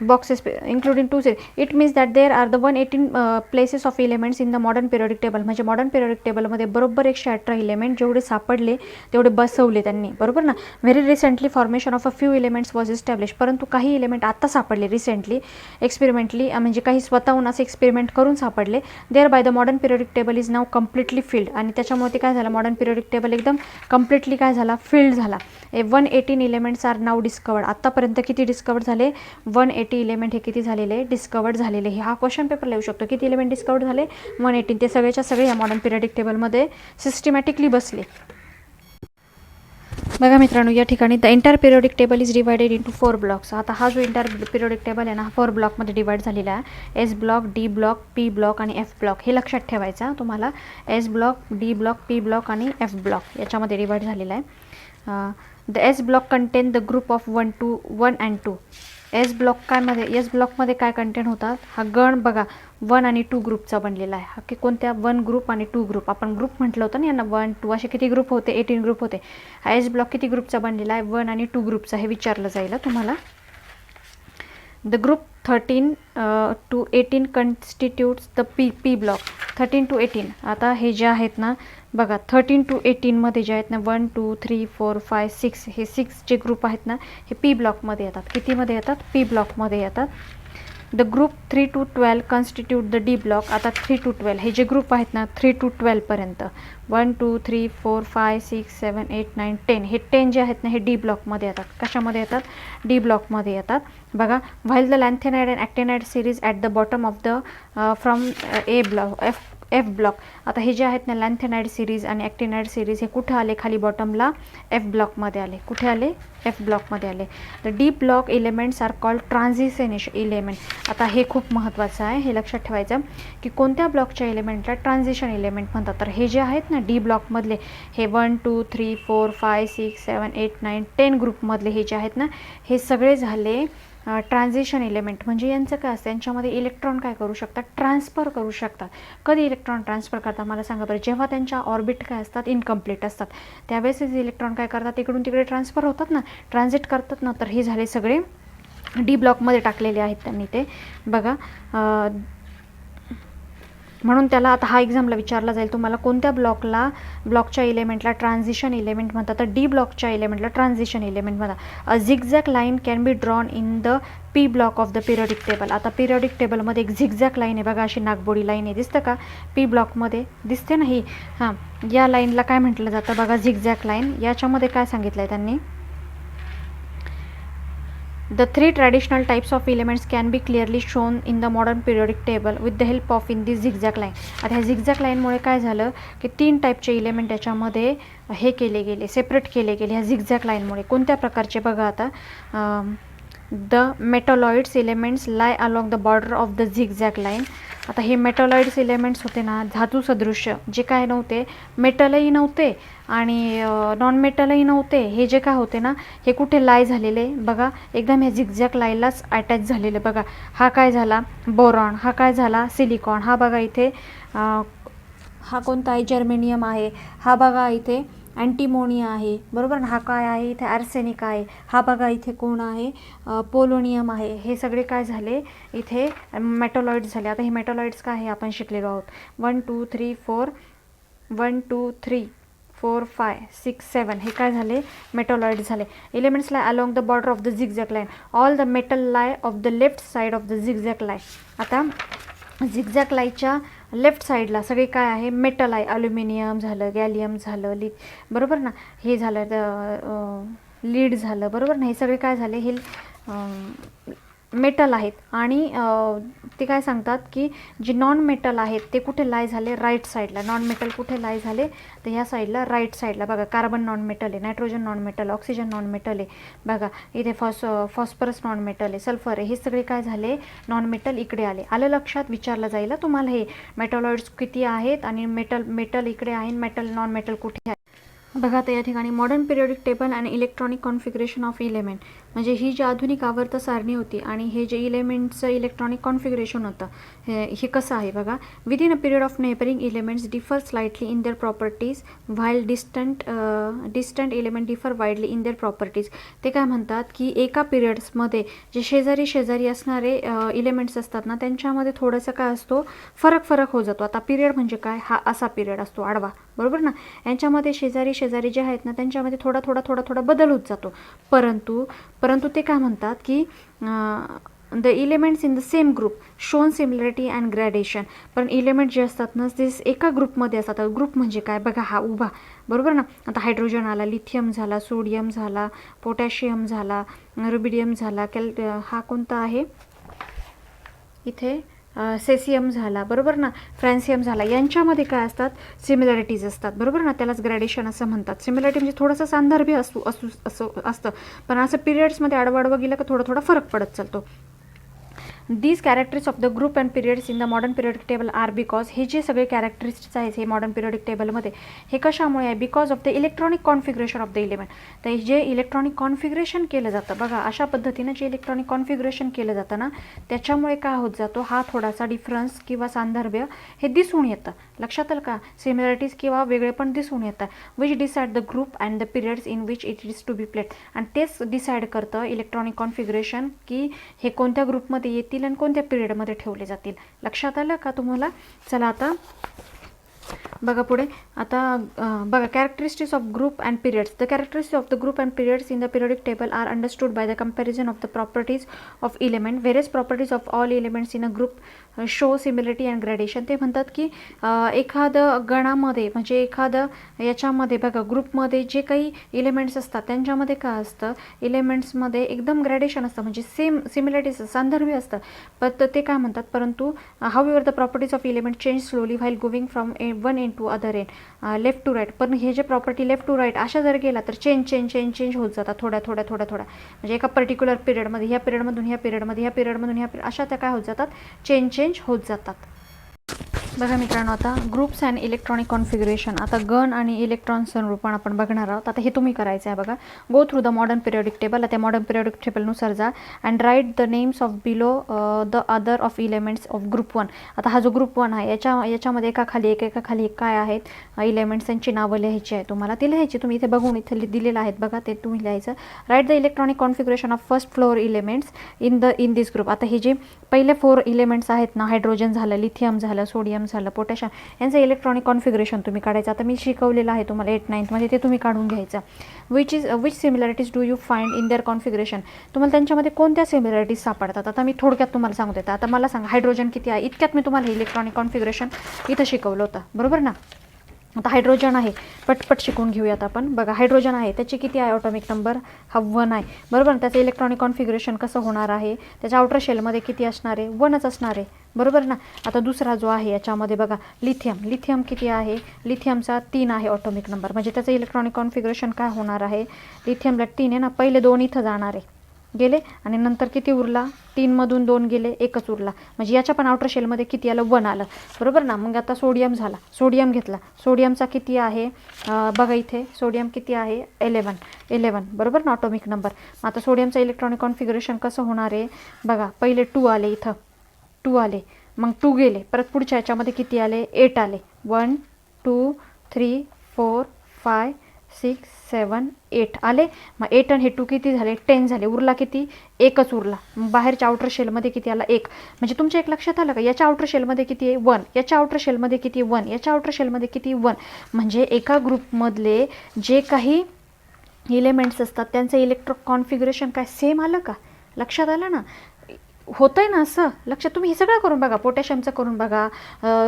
boxes including 2 series. It means that there are the 118 places of elements in the modern periodic table. म्हणजे मॉडर्न पिरियडिक टेबलमध्ये बरोबर 118 इलेमेंट जेवढे सापडले तेवढे बसवले त्यांनी, बरोबर ना? Very recently formation of a few elements was establish. परंतु काही एलिमेंट आता सापडले रिसेंटली, एक्सपेरिमेंटली, म्हणजे काही स्वतःहून असे एक्सपेरिमेंट करून सापडले. Thereby the modern periodic table is now completely filled. आणि त्याच्यामुळे ते काय झालं? मॉडर्न पिरियडिक टेबल एकदम कम्प्लिटली काय झाला? फिल्ड झाला. 118 एलिमेंट्स आर नाव डिस्कवर्ड. आतापर्यंत किती डिस्कवर्ड झाले? 180 इलेमेंट हे किती झालेले? डिस्कवर्ड झालेले. हा क्वेश्चन पेपरला येऊ शकतो. किती इलेमेंट डिस्कवर्ड झाले? 118. ते सगळेच्या सगळे या मॉडर्न पिरियडिक टेबलमध्ये सिस्टमॅटिकली बसले. बघा मित्रांनो, या ठिकाणी the entire periodic table is divided into 4 blocks. आता हा जो एंटायर पिरियडिक टेबल आहे ना, हा 4 ब्लॉकमध्ये डिवाइड झालेला आहे. S block, D block, P block आणि एफ ब्लॉक. हे लक्षात ठेवायचं तुम्हाला. S block, D block, P block आणि एफ ब्लॉक याच्यामध्ये डिवाइड झालेला आहे. The S block content the group of 1 and 2. S block काय मध्ये? एस ब्लॉकमध्ये काय कंटेंट होतात? हा गण बघा 1 आणि 2 ग्रुपचा बनलेला आहे. हा की कोणत्या? 1 ग्रुप आणि 2 ग्रुप. आपण ग्रुप म्हटलं होतं ना यांना, 1, 2 असे किती ग्रुप होते? 18 ग्रुप होते. हा एस ब्लॉक किती ग्रुपचा बनलेला आहे? 1 आणि 2 ग्रुपचा. हे विचारलं जाईल तुम्हाला. The group 13 to 18 constitutes the P block. 13 to 18. आता हे जे आहेत ना बघा, 13 to 18 मध्ये जे आहेत ना, 1, 2, 3, 4, 5, 6, हे 6 जे ग्रुप आहेत ना, हे पी ब्लॉकमध्ये येतात. कितीमध्ये येतात? पी ब्लॉकमध्ये येतात. The group 3 to 12 constitute the D block. आता 3 to 12 हे जे ग्रुप आहेत ना, 3 to 12 पर्यंत, 1, 2, 3, 4, 5, 6, 7, 8, 9, 10, हे 10 जे आहेत ना, हे डी ब्लॉकमध्ये येतात. कशामध्ये येतात? डी ब्लॉकमध्ये येतात. बघा, while the lanthanide and actinide series at the bottom of the from A block, F block. आता हे जे आहेत ना, लॅन्थेनाइड सिरीज आणि ॲक्टिनाइड सिरीज, हे कुठे आले? खाली बॉटमला एफ ब्लॉकमध्ये आले. कुठे आले? एफ ब्लॉकमध्ये आले. The D block elements are called transition element. आता हे खूप महत्त्वाचं आहे, हे लक्षात ठेवायचं की कोणत्या ब्लॉकच्या एलिमेंटला ट्रान्झिशन एलिमेंट म्हणतात. तर हे जे आहेत ना डी ब्लॉकमधले, हे 1, 2, 3, 4, 5, 6, 7, 8, 9, 10 ग्रुपमधले हे जे आहेत ना, हे सगळे झाले ट्रान्झिशन एलिमेंट. म्हणजे यांचं काय असतं? यांच्यामध्ये इलेक्ट्रॉन काय करू शकतात? ट्रान्सफर करू शकतात. कधी इलेक्ट्रॉन ट्रान्सफर करतात मला सांगा बरं? जेव्हा त्यांच्या ऑर्बिट काय असतात? इनकम्प्लीट असतात. त्यावेळेसच इलेक्ट्रॉन काय करतात? इकडून तिकडे ट्रान्सफर होतात ना, ट्रान्झिट करतात ना. तर हे झाले सगळे डी ब्लॉकमध्ये टाकलेले आहेत त्यांनी ते. बघा म्हणून त्याला आता हा एक्झामला विचारला जाईल तुम्हाला कोणत्या ब्लॉकच्या एलिमेंटला ट्रान्झिशन एलिमेंट म्हणतात. तर डी ब्लॉकच्या एलिमेंटला ट्रान्झिशन एलिमेंट म्हणतात. A zigzag line can be drawn in the P block of the periodic table. आता पिरियडिक टेबलमध्ये एक झिगझॅग लाईन आहे बघा, अशी नागबोडी लाईन आहे, दिसतं का पी ब्लॉकमध्ये दिसते ना ही. हां, या लाईनला काय म्हटलं जातं बघा, झिगझॅग लाईन. याच्यामध्ये काय सांगितलं आहे त्यांनी, The three traditional types of elements can be clearly shown in the modern periodic table with the help of in this zigzag line. आता ह्या झिगझॅग लाईनमुळे काय झालं की 3 टाईपचे एलिमेंट याच्यामध्ये हे केले गेले, सेपरेट केले गेले ह्या झिगझॅग लाईनमुळे. कोणत्या प्रकारचे बघा आता, the metalloids elements lie along the border of the zigzag line. आता हे मेटॉलॉइड्स एलिमेंट्स होते ना, धातू सदृश्य, जे काय नव्हते, मेटलही नव्हते आणि नॉन मेटलही नव्हते, हे जे काय होते ना, हे कुठे लाय झालेले बघा, एकदम ह्या झिगझॅग लाईनलाच अटॅच झालेले बघा. हा काय झाला बोरॉन, हा काय झाला सिलिकॉन, हा बघा इथे हा कोणता आहे जर्मेनियम आहे, हा बघा इथे अँटीमोनिया आहे, बरोबर ना, हा काय आहे इथे आर्सेनिक आहे, हा बघा इथे कोण आहे पोलोनियम आहे. हे सगळे काय झाले इथे मेटॉलॉइड्स झाले. आता हे मेटॉलॉइड्स काय आहे आपण शिकलेलो आहोत. 1 2 3 4 1 2 3 4 5 6 7 हे काय झाले मेटॉलॉइड झाले. Elements lie along the border of the zigzag line. All the metal lie of the left side of the zigzag line. आता झिगझॅग लाईनच्या लेफ्ट साईडला सगळे काय आहे मेटल आहे, ॲल्युमिनियम झालं, गॅलियम झालं, बरोबर ना, हे झालं लीड झालं, बरोबर ना, हे सगळे काय झाले हे मेटल आहेत. आणि ते काय सांगतात की जे नॉन मेटल आहेत ते कुठे लाय झाले राईट साईडला. नॉन मेटल कुठे लाय झाले तर ह्या साईडला राईट साईडला बघा. कार्बन नॉन मेटल आहे, nitrogen non metal, oxygen non metal आहे बघा, इथे फॉस्फरस नॉन मेटल आहे, सल्फर आहे, हे सगळे काय झाले नॉन मेटल इकडे आले. आलं लक्षात, विचारलं जाईल तुम्हाला हे मेटॉलॉइड्स किती आहेत आणि मेटल इकडे आहे, मेटल नॉन मेटल कुठे आहे बघा. तर या ठिकाणी मॉडर्न पिरियडिक टेबल आणि इलेक्ट्रॉनिक कॉन्फिगरेशन ऑफ एलिमेंट, म्हणजे ही जी आधुनिक आवर्त सारणी होती आणि हे जे इलेमेंट्सचं इलेक्ट्रॉनिक कॉन्फिगरेशन होतं हे कसं आहे बघा. Within a period of neighbouring elements differ slightly in their properties while distant element differ widely in their properties. ते काय म्हणतात की एका पिरियड्समध्ये जे शेजारी असणारे एलिमेंट्स असतात ना, त्यांच्यामध्ये थोडंसं काय असतो फरक होत जातो. आता पिरियड म्हणजे काय, हा असा पिरियड असतो आडवा, बरोबर ना, यांच्यामध्ये शेजारी जे आहेत ना त्यांच्यामध्ये थोडा बदल होत जातो. परंतु ते काय म्हणतात की the elements in the same group shown similarity and gradation. पण एलिमेंट जे असतात ना ते एका ग्रुपमध्ये असतात. ग्रुप म्हणजे काय बघा, हा उभा, बरोबर ना. आता हायड्रोजन आला, लिथियम झाला, सोडियम झाला, पोटॅशियम झाला, रुबिडियम झाला, हा कोणता आहे इथे सेसियम झाला, बरोबर ना, फ्रॅन्सियम झाला. यांच्यामध्ये काय असतात सिमिलॅरिटीज असतात, बरोबर ना, त्यालाच ग्रॅडेशन असं म्हणतात. सिमिलॅरिटी म्हणजे थोडंसं सांदर्भ्य असतं, पण असं पिरियड्समध्ये आडवं गेलं का थोडा फरक पडत चालतो. These characteristics of the group and periods in the modern periodic table are because, हे जे सगळे कॅरेक्टरिस्टिक्स आहेत हे मॉडर्न पिरियडिक टेबलमध्ये हे कशामुळे आहे, because of the electronic configuration of the element. तर जे इलेक्ट्रॉनिक कॉन्फिगरेशन केलं जातं बघा, अशा पद्धतीनं जे इलेक्ट्रॉनिक कॉन्फिगरेशन केलं जातं ना त्याच्यामुळे काय होत जातो, हा थोडासा डिफरन्स किंवा सांदर्भ्य हे दिसून येतं. लक्षात आलं का, सिमिलॅरिटीज किंवा वेगळे पण दिसून येतं. Which decide the group and the periods in which it is to be placed. आणि तेच डिसाईड करतं इलेक्ट्रॉनिक कॉन्फिगरेशन की हे कोणत्या ग्रुपमध्ये येतील आणि कोणत्या पिरियडमध्ये ठेवले जातील. लक्षात आलं का तुम्हाला. चला आता बघा पुढे. आता बघा characteristics of group and periods. The characteristics of the group and periods in the periodic table are understood by the comparison of the properties of element. Various properties of all elements in a group show similarity and gradation. ते म्हणतात की एखादं गणामध्ये म्हणजे एखादं याच्यामध्ये बघा ग्रुपमध्ये जे काही एलिमेंट्स असतात त्यांच्यामध्ये काय असतं, एलिमेंट्समध्ये एकदम ग्रॅडेशन असतं, म्हणजे सेम सिमिलरिटीज सांदर्भ्य असतं. पण ते काय म्हणतात, परंतु however the properties of element change slowly while going from one end to other end, left to right. पण हे जे प्रॉपर्टी लेफ्ट टू राईट अशा जर गेला तर चेंज होत जातात थोड्या म्हणजे एका पर्टिक्युलर पिरियडमध्ये ह्या पिरियडमधून ह्या पिरियडमधून अशा त्या काय होत जातात चेंज होत जातात. बघा मित्रांनो, आता ग्रुप्स अँड इलेक्ट्रॉनिक कॉन्फिगरेशन. आता गण आणि इलेक्ट्रॉन संरूपण आपण बघणार आहोत. आता हे तुम्ही करायचं आहे बघा. Go through the modern periodic table. त्या मॉडर्न पिरियडिक टेबलनुसार जा and write the names of below the other of elements of group 1. आता हा जो ग्रुप 1 आहे याच्यामध्ये एका खाली एक काय आहेत एलिमेंट्स, त्यांची नावं लिहायची आहे तुम्हाला. ती लिहायची तुम्ही इथे बघून इथे दिलेलं आहेत बघा, ते तुम्ही लिहायचं. Write the electronic configuration of first floor elements in this group. आता हे जे पहिले 4 एलिमेंट्स आहेत ना, हायड्रोजन झालं, लिथियम झालं, सोडियम झालं, पोटॅशियम, यांचं इलेक्ट्रॉनिक कॉन्फिगरेशन तुम्ही काढायचं. आता मी शिकवलेलं आहे तुम्हाला 8th 9th मध्ये, ते तुम्ही काढून घ्यायचं. Which similarities do you find in their configuration, तुम्हाला त्यांच्यामध्ये कोणत्या सिमिलॅरिटीज सापडतात. आता मी थोडक्यात तुम्हाला सांगू देते. आता मला सांगा हायड्रोजन किती आहे. इतक्यात मी तुम्हाला इलेक्ट्रॉनिक कॉन्फिगरेशन इथं शिकवलं होतं, बरोबर ना. आता हायड्रोजन आहे, पटपट शिकून घेऊयात आपण. बघा हायड्रोजन आहे, त्याची किती आहे ॲटॉमिक नंबर, हा 1 आहे, बरोबर ना. त्याचं इलेक्ट्रॉनिक कॉन्फिगरेशन कसं होणार आहे, त्याच्या आउटर शेलमध्ये किती असणार आहे, 1च असणार आहे, बरोबर ना. आता दुसरा जो आहे याच्यामध्ये बघा लिथियम किती आहे, लिथियमचा 3 आहे ॲटॉमिक नंबर, म्हणजे त्याचं इलेक्ट्रॉनिक कॉन्फिगरेशन काय होणार आहे, लिथियमला 3 आहे ना, पहिले 2 इथं जाणार आहे, गेले, आणि नंतर किती उरला, 3 मधून 2 गेले, 1च उरला, म्हणजे याच्या पण आउटर शेलमध्ये किती आलं, 1 आलं, बरोबर ना. मग आता सोडियम सोडियम घेतला, सोडियमचा किती आहे, बघा इथे सोडियम किती आहे, 11, बरोबर ना ॲटॉमिक नंबर. आता सोडियमचं इलेक्ट्रॉनिक कॉन्फिगरेशन कसं होणार आहे बघा, पहिले 2 आले, इथं 2 आले, मग 2 गेले, परत पुढच्या याच्यामध्ये किती आले, 8 आले, 1 2 3 4 5 6 7 8 आले. मग 8 आणि हे 2 किती झाले, 10 झाले, उरला किती, 1च उरला. मग बाहेरच्या आउटर शेलमध्ये किती आला, 1. म्हणजे तुमच्या एक लक्षात आलं का, याच्या आउटर शेलमध्ये किती आहे, 1, याच्या आउटर शेलमध्ये किती, 1, याच्या आउटर शेलमध्ये किती, 1. म्हणजे एका ग्रुपमधले जे काही इलेमेंट्स असतात त्यांचं इलेक्ट्रॉनिक कॉन्फिगरेशन काय सेम आलं का, लक्षात आलं ना. होतंय ना असं, लक्षात. तुम्ही हे सगळं करून बघा, पोटॅशियमचं करून बघा,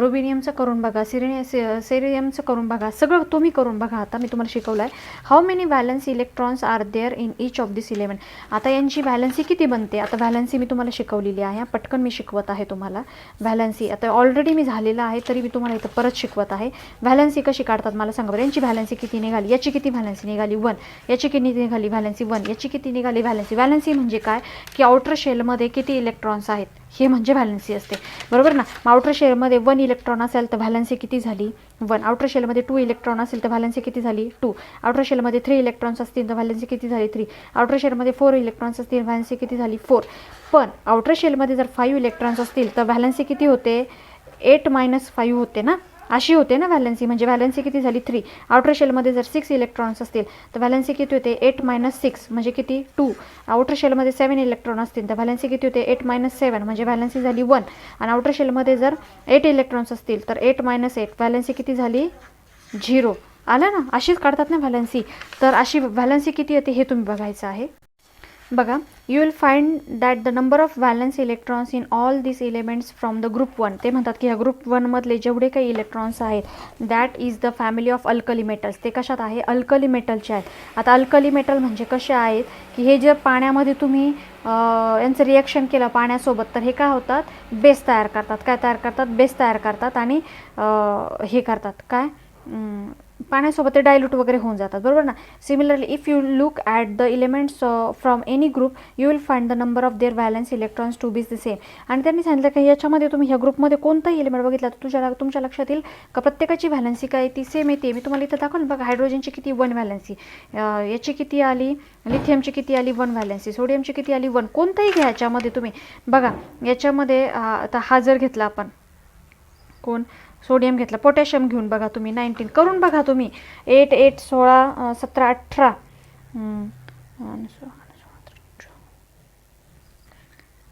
रुबिनियमचं करून बघा, सेरियमचं करून बघा, सगळं तुम्ही करून बघा. आता मी तुम्हाला शिकवलं आहे how many valence electrons are there in each of this element. आता यांची व्हॅलन्सी किती बनते, आता व्हॅलन्सी मी तुम्हाला शिकवलेली आहे, पटकन मी शिकवत आहे तुम्हाला व्हॅलन्सी. आता ऑलरेडी मी झालेलं आहे तरी मी तुम्हाला इथं परत शिकवत आहे. व्हॅलन्सी कशी काढतात मला सांगा बरं. यांची व्हॅलन्सी किती निघाली, याची किती व्हॅलन्सी निघाली, 1, याची किती निघाली व्हॅलन्सी, 1, याची किती निघाली व्हॅलन्सी. व्हॅलन्सी म्हणजे काय की आउटर शेलमध्ये किती इलेक्ट्रॉन्स आहेत हे म्हणजे व्हॅलन्सी असते, बरोबर ना. मग आउटर शेलमध्ये 1 इलेक्ट्रॉन असेल तर व्हॅलन्सी किती झाली, 1. आउटर शेलमध्ये 2 इलेक्ट्रॉन असेल तर व्हॅलन्सी किती झाली, 2. आउटर शेलमध्ये 3 इलेक्ट्रॉन्स असतील तर व्हॅलन्सी किती झाली, 3. आउटर शेलमध्ये 4 इलेक्ट्रॉन्स असतील व्हॅलन्सी किती झाली, 4. पण आउटर शेलमध्ये जर 5 इलेक्ट्रॉन्स असतील तर व्हॅलन्सी किती होते, 8 - 5 होते ना, अशी होते ना व्हॅलन्सी. म्हणजे व्हॅलन्सी किती झाली, 3. आउटर शेलमध्ये जर 6 इलेक्ट्रॉन्स असतील तर व्हॅलन्सी किती होते, 8 - 6 म्हणजे किती, 2. आउटर शेलमध्ये 7 इलेक्ट्रॉन असतील तर व्हॅलन्सी किती होते, 8 - 7 म्हणजे व्हॅलन्सी झाली 1. आणि आउटर शेलमध्ये जर 8 इलेक्ट्रॉन्स असतील तर 8 - 8 व्हॅलन्सी किती झाली, 0. आलं ना, अशीच काढतात ना व्हॅलन्सी. तर अशी व्हॅलन्सी किती येते हे तुम्ही बघायचं आहे. बघा, you will find that the number of valence electrons in all this elements from the group 1. ते म्हणतात की ह्या ग्रुप 1 मधले जेवढे काही इलेक्ट्रॉन्स आहेत that is the family of alkali metals. ते कशात आहे, अल्कली मेटलचे आहेत. आता अल्कली मेटल म्हणजे कसे आहेत की हे जे पाण्यामध्ये तुम्ही यांचं रिॲक्शन केलं पाण्यासोबत तर हे काय होतात, बेस तयार करतात. काय तयार करतात, बेस तयार करतात. आणि हे करतात काय, पाण्यासोबत ते डायल्यूट वगैरे होऊन जातात, बरोबर ना. Similarly if you look at the elements from any group you will find the number of their valence electrons to be the same. आणि त्यांनी सांगितलं की याच्यामध्ये तुम्ही ह्या ग्रुपमध्ये कोणताही एलिमेंट बघितला तर तुमच्या लक्षात येईल का प्रत्येकाची व्हॅलन्सी काय ती सेम येते. मी तुम्हाला इथं दाखवलं बघा, हायड्रोजनची किती, 1 व्हॅलन्सी, याची किती आली, लिथियमची किती आली, 1 व्हॅलन्सी, सोडियमची किती आली, 1. कोणताही घ्या याच्यामध्ये तुम्ही बघा. याच्यामध्ये आता हा जर घेतला आपण, कोण, सोडियम घेतला, पोटॅशियम घेऊन बघा तुम्ही, 19 करून बघा तुम्ही, 8 8 16 17 18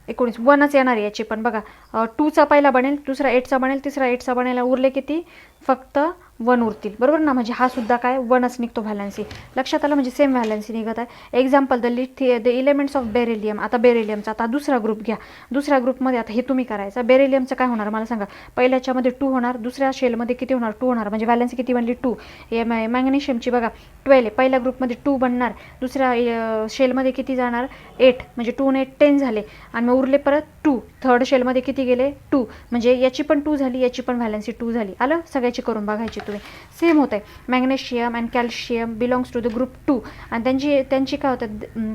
19, 1च येणार याची पण बघा. 2चा पहिला बनेल, दुसरा 8चा बनेल, तिसरा 8चा बनेल, उरले किती, फक्त 1 उरतील, बरोबर ना. म्हणजे हा सुद्धा काय 1च निघतो व्हॅलन्सी. लक्षात आलं, म्हणजे सेम व्हॅलन्सी निघत आहे. Example the elements of beryllium. आता बेरिलियमचा आता दुसरा ग्रुप घ्या. दुसऱ्या ग्रुपमध्ये आता हे तुम्ही करायचं. बेरिलियमचं काय होणार मला सांगा. पहिल्याच्यामध्ये 2 होणार, दुसऱ्या शेलमध्ये किती होणार, 2 होणार, म्हणजे व्हॅलन्सी किती बनली, 2. मॅग्नेशियमची बघा 12 आहे, पहिल्या ग्रुपमध्ये 2 बनणार, दुसऱ्या शेलमध्ये किती जाणार, 8, म्हणजे 2 आणि 8 10 झाले. आणि मग उरले परत 2. थर्ड शेलमध्ये किती गेले, 2, म्हणजे याची पण 2 झाली, याची पण व्हॅलन्सी 2 झाली. आलं, सगळ्याची करून बघायची तुम्ही. सेम होत आहे. Magnesium and calcium belongs to the group 2. आणि त्यांची काय होतं,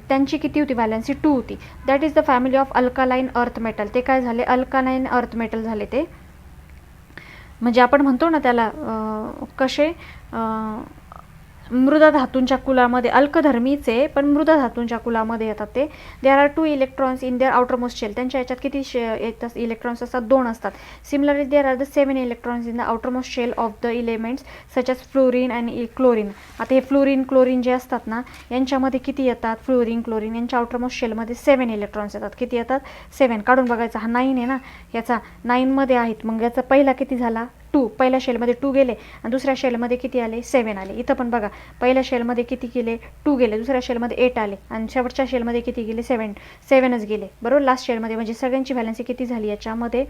त्यांची किती होती व्हॅलन्सी, 2 होती. That is the family of alkaline earth metal. ते काय झाले, अल्कालाइन अर्थ मेटल झाले ते. म्हणजे आपण म्हणतो ना त्याला कसे मृदा धातूंच्या कुलामध्ये अल्कधर्मीचे पण मृदा धातूंच्या कुलामध्ये येतात ते. There are 2 electrons in their outermost shell. त्यांच्या याच्यात किती येतात इलेक्ट्रॉन्स असतात? 2 असतात. Similarly there are the 7 electrons in the outermost shell of the elements such as fluorine and chlorine. आता हे फ्लोरीन क्लोरीन जे असतात ना यांच्यामध्ये किती येतात? फ्लोरीन क्लोरीन यांच्या आउटरमोस्ट शेलमध्ये 7 इलेक्ट्रॉन्स येतात. किती येतात? 7. काढून बघायचा. हा 9 आहे ना, याचा 9 मध्ये आहेत. मग याचा पहिला किती झाला? 2. पहिल्या शेलमध्ये 2 गेले आणि दुसऱ्या शेलमध्ये किती आले? 7 आले. इथं पण बघा, पहिल्या शेलमध्ये किती गेले? 2 गेले. दुसऱ्या शेलमध्ये 8 आले आणि शेवटच्या शेलमध्ये किती गेले? 7च गेले. बरोबर. लास्ट शेलमध्ये म्हणजे सगळ्यांची व्हॅलन्सी किती झाली याच्यामध्ये?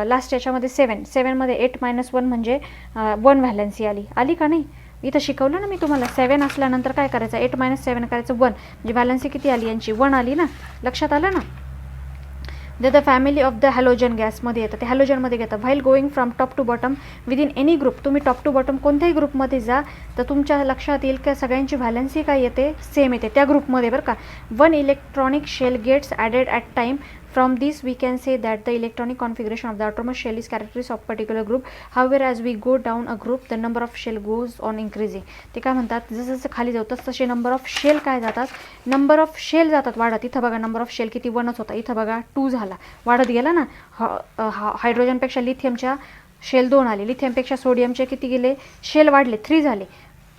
लास्ट याच्यामध्ये 7 मध्ये 8 - 1 म्हणजे 1 व्हॅलन्सी आली का नाही? इथं शिकवलं ना मी तुम्हाला. 7 असल्यानंतर काय करायचं? 8 - 7 करायचं 1 म्हणजे व्हॅलन्सी किती आली यांची? 1 आली ना. लक्षात आलं ना? The family of the halogen गॅसमध्ये येतं. ते हॅलोजनमध्ये घेतं. While going from top to bottom within any group. तुम्ही टॉप टू बॉटम कोणत्याही ग्रुपमध्ये जा तर तुमच्या लक्षात येईल का सगळ्यांची व्हॅलन्सी काय येते? सेम येते त्या ग्रुपमध्ये बरं का. 1 electronic shell gets added at time. From this we can say that the electronic configuration of the outermost shell is characteristic of particular group. However, as we go down a group, the number of shell goes on increasing. ते काय म्हणतात? जसं जसं खाली जाऊ तसे number of shell काय जातात? नंबर ऑफ शेल जातात वाढत. इथं बघा नंबर ऑफ शेल किती? 1च होता. इथं बघा 2 झाला. वाढत गेला ना. हायड्रोजनपेक्षा लिथियमच्या शेल 2 आले. लिथियमपेक्षा सोडियमचे किती गेले? शेल वाढले. 3 झाले.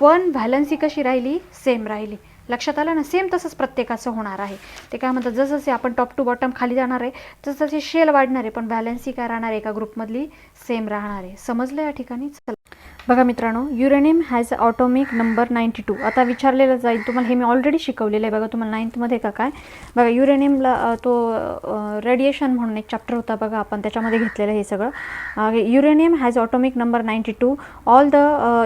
पण व्हॅलन्सी कशी राहिली? सेम राहिली. लक्षात आलं ना? सेम तसंच प्रत्येकाचं होणार आहे. ते काय म्हणतात? जसं आपण टॉप टू बॉटम खाली जाणार आहे तसं शेल वाढणार आहे पण व्हॅलन्सी काय राहणार आहे? एका ग्रुपमधली सेम राहणार आहे. समजलं या ठिकाणी? चला बघा मित्रांनो, युरेनियम हॅज ऑटोमिक नंबर 92. आता विचारलेलं जाईल तुम्हाला, हे मी ऑलरेडी शिकवलेलं आहे बघा तुम्हाला 9th का काय. बघा युरेनियमला तो रेडिएशन म्हणून एक चॅप्टर होता बघा, आपण त्याच्यामध्ये घेतलेलं हे सगळं. Uranium has atomic number 92. All the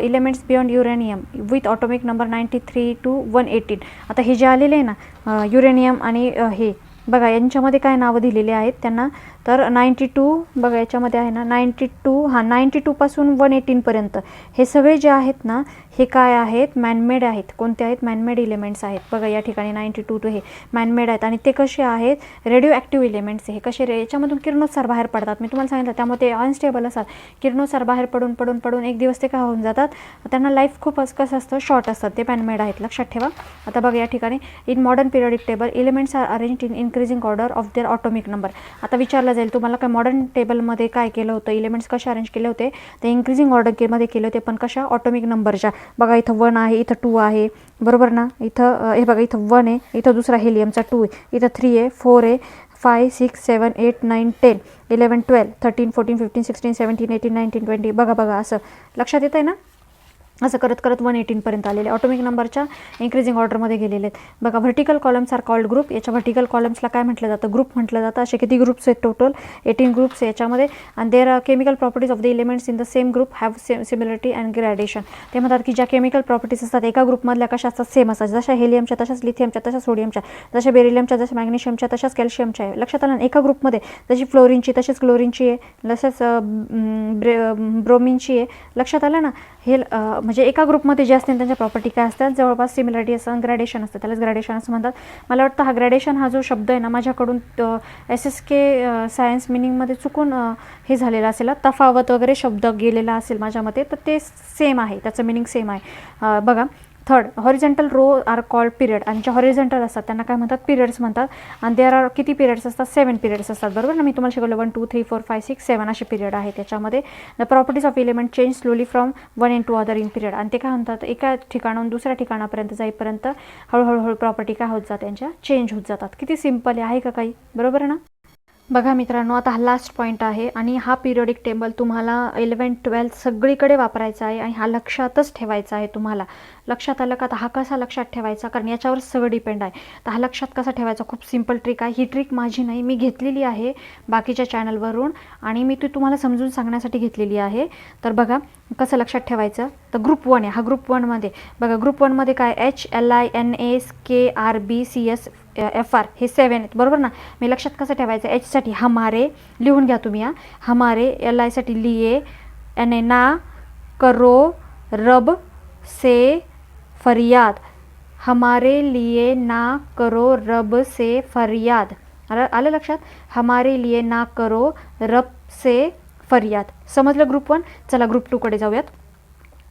elements beyond uranium with atomic number 93 to 118. आता हे जे आलेले आहे ना युरेनियम आणि हे बघा यांच्यामध्ये काय नावं दिलेली आहेत त्यांना? तर 92 बघा याच्यामध्ये आहे ना 92 पासून 118 पर्यंत हे सगळे जे आहेत ना हे काय आहेत? मॅनमेड आहेत. कोणते आहेत? मॅनमेड एलिमेंट्स आहेत. बघा या ठिकाणी 92 to हे मॅनमेड आहेत आणि ते कसे आहेत? Radio active elements. हे कसे? याच्यामधून किरणोत्सार बाहेर पडतात. मी तुम्हाला सांगितलं त्यामुळे ते अनस्टेबल असतात. किरणोत्सार बाहेर पडून एक दिवस ते काय होऊन जातात? त्यांना लाईफ खूप कसं असतं? शॉर्ट असतात. ते मॅनमेड आहेत. लक्षात ठेवा. आता बघा या ठिकाणी in modern periodic table elements are arranged in increasing order of their atomic number. आता विचारलं जाईल तुम्हाला काय मॉडर्न टेबलमध्ये काय केलं होतं? एलिमेंट्स कसे अरेंज केले होते? ते इन्क्रीजिंग ऑर्डरमध्ये केले होते पण कशा? ऑटोमिक नंबरच्या. बघा इथं 1 आहे, इथं 2 आहे, बरोबर ना. इथं हे बघा इथं 1 आहे, इथं दुसरा हेलियमचा 2 आहे, इथं 3 आहे, 4 आहे, 5 6 7 8 9 10 11 12 13 14 15 16 17 18 19 20. बघा असं लक्षात येत आहे ना? असं करत 118 पर्यंत आलेले ऑटोमिक नंबरच्या इन्क्रीजिंग ऑर्डरमध्ये गेलेले आहेत. बघा vertical columns are called group. याच्या व्हर्टिकल कॉलम्सला काय म्हटलं जातं? ग्रुप म्हटलं जातं. असे किती ग्रुप्स आहेत? टोटल 18 ग्रुप्स आहे याच्यामध्ये. आणि there are chemical properties of the elements in the same group have similarity and gradation. ते म्हणतात की ज्या केमिकल प्रॉपर्टीज असतात एका ग्रुपमधल्या कशा असतात? सेम असतात. जशा हेलियमच्या तशाच लिथियमच्या तशाच सोडियमच्या जशा बेरिलियमच्या जशा मॅग्नेशियमच्या तशाच कॅल्शियमच्या आहे. लक्षात आलं? एका ग्रुपमध्ये जशी फ्लोरिनची तशीच क्लोरीनची आहे, तसंच ब्रोमिनची आहे. लक्षात आलं ना? हे म्हणजे एका ग्रुपमध्ये जे असते त्यांच्या प्रॉपर्टी काय असतात? जवळपास सिमिलरिटी असतं. ग्रॅडेशन असतं. त्यालाच ग्रॅडेशन असं म्हणतात. मला वाटतं हा ग्रॅडेशन हा जो शब्द आहे ना माझ्याकडून SSK सायन्स मिनिंगमध्ये चुकून हे झालेलं असेल, तफावत वगैरे शब्द गेलेला असेल माझ्या मते, तर ते सेम आहे, त्याचं मिनिंग सेम आहे. बघा third horizontal row are called period. आणि ज्या हॉरिझॉन्टल असतात त्यांना काय म्हणतात? पिरियड्स म्हणतात. आणि देअर आर किती पिरियड्स असतात? 7 पिरियड्स असतात. बरोबर ना? मी तुम्हाला शिकवलं 1 2 3 4 5 6 7 असे पिरियड आहेत त्याच्यामध्ये. The properties of element change slowly from one in to other in period. आणि ते काय म्हणतात? एका ठिकाणाहून दुसऱ्या ठिकाणापर्यंत जाईपर्यंत हळूहळू प्रॉपर्टी काय होत जातात? त्यांच्या चेंज होत जातात. किती सिम्पल आहे का काही? बरोबर ना? बघा मित्रांनो, आता हा लास्ट पॉईंट आहे आणि हा पिरियडिक टेबल तुम्हाला 11th 12th सगळीकडे वापरायचा आहे आणि हा लक्षातच ठेवायचा आहे तुम्हाला. लक्षात आलं का? आता हा कसा लक्षात ठेवायचा? कारण याच्यावर सगळं डिपेंड आहे. तर हा लक्षात कसा ठेवायचा? खूप सिम्पल ट्रिक आहे. ही ट्रिक माझी नाही, मी घेतलेली आहे बाकीच्या चॅनलवरून आणि मी ती तुम्हाला समजून सांगण्यासाठी घेतलेली आहे. तर बघा कसं लक्षात ठेवायचं. तर ग्रुप 1 आहे हा. ग्रुप 1मध्ये बघा, ग्रुप 1मध्ये काय? HLINASKRBCS FR हे 7 आहेत. बरोबर ना? मी लक्षात कसं ठेवायचं? Hसाठी हमारे लिहून घ्या तुम्ही. हमारे, LI साठी लिए, NA ना, करो, रब से फरियाद. हमारे लिए ना करो रब से फरियाद. आलं लक्षात? हमारे लिए ना करो रब से फरियाद. समजलं ग्रुप 1? चला ग्रुप 2 कडे जाऊयात.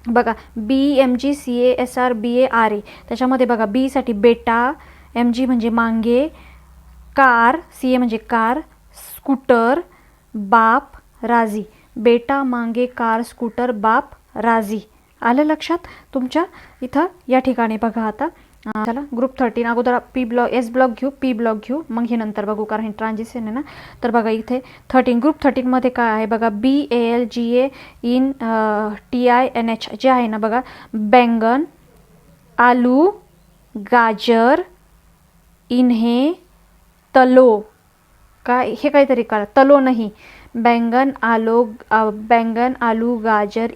बघा BMGCASRBARA, त्याच्यामध्ये बघा बीसाठी बेटा, MG म्हणजे मांगे, कार, CA म्हणजे कार, स्कूटर, बाप, राजी. बेटा, मांगे, कार, स्कूटर, बाप, राजी. आलं लक्षात तुमच्या इथं या ठिकाणी बघा. आता चला ग्रुप 13 अगोदर S ब्लॉक घेऊ, P ब्लॉक घेऊ, मग हे नंतर बघू कारण हे ट्रान्झिशन आहे ना. तर बघा इथे 13 ग्रुप 13 मध्ये काय आहे बघा, BALGA इन TINH जे आहे ना बघा, बैंगन, आलू, गाजर, इन्हे, तलो. काय हे काहीतरी करा, तलो नाही, बैंगन आलू गाजर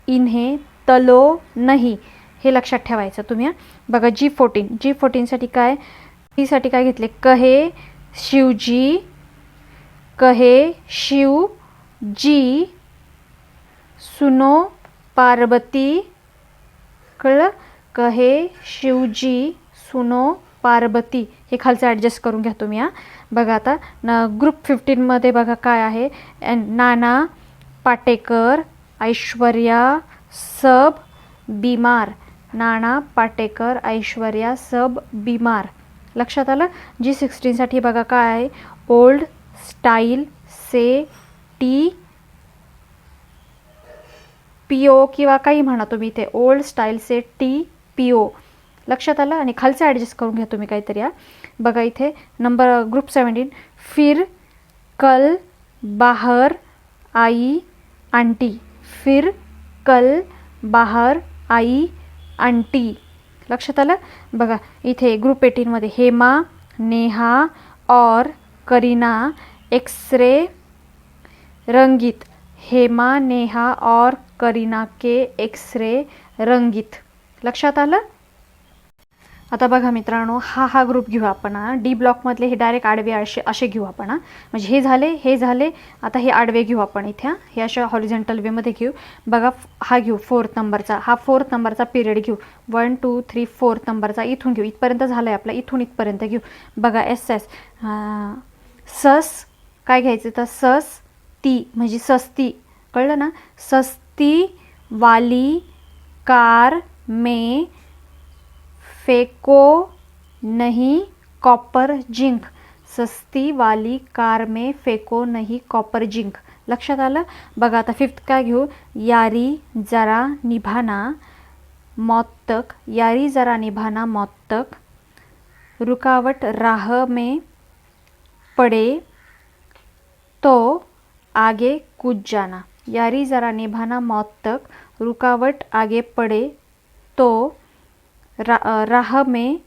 इन्हे तलो नाही, हे लक्षात ठेवायचं तुम्ही. बघा G14 साठी काय, साठी काय घेतले, कहे शिवजी, कहे शिवजी, सुनो पार्वती. कळलं, कहे शिवजी सुनो पार्वती. हे खालचं ॲडजस्ट करून घ्या तुम्ही. बघा आता ग्रुप 15 मध्ये बघा काय आहे, नाना पाटेकर, ऐश्वर्या सब बीमार. नाना पाटेकर, ऐश्वर्या सब बीमार. लक्षात आलं. G16 साठी बघा काय आहे, ओल्ड स्टाईल से टी PO किंवा काही म्हणा तुम्ही इथे, ओल्ड स्टाईल से टी PO. लक्षात आलं. आणि खालचं ॲडजस्ट करून घ्या तुम्ही काहीतरी. बघा इथे नंबर ग्रुप 17, फिर कल बाहर आई आंटी. फिर कल बाहर आई आंटी. लक्षात आलं. बघा इथे ग्रुप 18 मध्ये हेमा, नेहा और करीना एक्सरे रंगीत. हेमा, नेहा और करीना के एक्सरे रंगीत. लक्षात आलं. आता बघा मित्रांनो, हा ग्रुप घेऊ आपण. डी ब्लॉकमधले हे डायरेक्ट आडवे असे घेऊ आपण. म्हणजे हे झाले. आता हे आडवे घेऊ आपण इथे. हे अशा हॉरिझॉन्टल वेमध्ये घेऊ. बघा हा घेऊ 4th नंबरचा. हा 4th नंबरचा पिरियड घेऊ. 1 2 3 4th नंबरचा इथून घेऊ. इथपर्यंत झालं आहे आपला, इथून इथपर्यंत घेऊ. बघा SS सस काय घ्यायचं तर सस्ती म्हणजे सस्ती. कळलं ना. सस्ती वाली कार में फेंको नहीं कॉपर जिंक. सस्ती वाली कार में फेंको नहीं कॉपर जिंक. लक्षात आलं. बघा आता 5th काय घेऊ, यारी जरा निभाना मौत तक. यारी जरा निभाना मौत तक. रुकावट राह में पड़े तो आगे कूद जाना. यारी जरा निभाना मौत तक. रुकावट आगे पड़े तो राह में,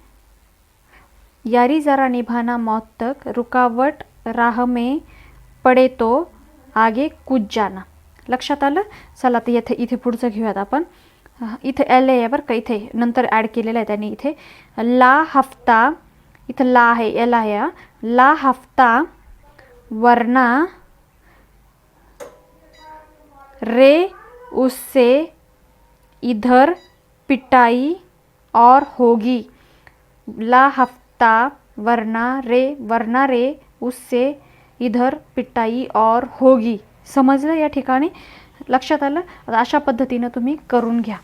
यारी जरा निभाना मौत तक. रुकावट राह में पड़े तो आगे कूद जाना. लक्षात आलं. चला तर इथे पुढचं घेऊयात आपण. इथे L आहे बरं का, इथे नंतर ॲड केलेलं आहे त्यांनी. इथे ला हफ्ता, इथं ला आहे, L आहे. ला हफ्ता वरना रे उससे इधर पिटाई और होगी. ला हफ्ता वरना रे उससे इधर पिटाई और होगी. समजलं या ठिकाणी. लक्षात आलं. अशा पद्धतीने तुम्ही करून घ्या.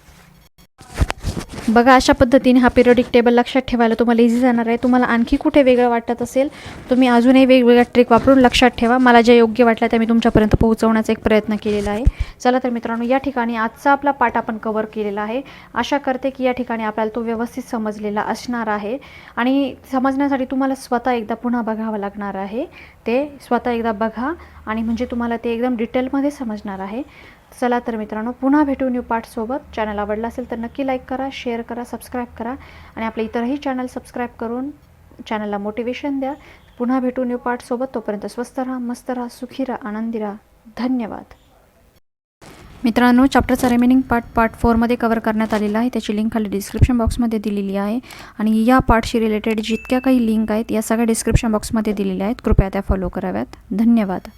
बघा अशा पद्धतीने हा पिरियडिक टेबल लक्षात ठेवायला तुम्हाला इझी जाणार आहे. तुम्हाला आणखी कुठे वेगळं वाटत असेल तुम्ही अजूनही वेगवेगळ्या ट्रिक वापरून लक्षात ठेवा. मला ज्या योग्य वाटल्या त्या मी तुमच्यापर्यंत पोहोचवण्याचा एक प्रयत्न केलेला आहे. चला तर मित्रांनो, या ठिकाणी आजचा आपला पाठ आपण कव्हर केलेला आहे. आशा करते की या ठिकाणी आपल्याला तो व्यवस्थित समजलेला असणार आहे. आणि समजण्यासाठी तुम्हाला स्वतः एकदा पुन्हा बघावं लागणार आहे. ते स्वतः एकदा बघा आणि म्हणजे तुम्हाला ते एकदम डिटेलमध्ये समजणार आहे. चला तर मित्रांनो, पुन्हा भेटू न्यू पार्टसोबत. चॅनल आवडला असेल तर नक्की लाईक करा, शेअर करा, सबस्क्राईब करा आणि आपले इतरही चॅनल सबस्क्राईब करून चॅनलला मोटिवेशन द्या. पुन्हा भेटू न्यू पार्टसोबत. तोपर्यंत स्वस्त राहा, मस्त राहा, सुखी राहा, आनंदी राहा. धन्यवाद. मित्रांनो, चॅप्टरचा रिमेनिंग पार्ट 4 मध्ये कव्हर करण्यात आलेला आहे. त्याची लिंक खाली डिस्क्रिप्शन बॉक्समध्ये दिलेली आहे. आणि या पार्टशी रिलेटेड जितक्या काही लिंक आहेत या सगळ्या डिस्क्रिप्शन बॉक्समध्ये दिलेल्या आहेत. कृपया त्या फॉलो कराव्यात. धन्यवाद.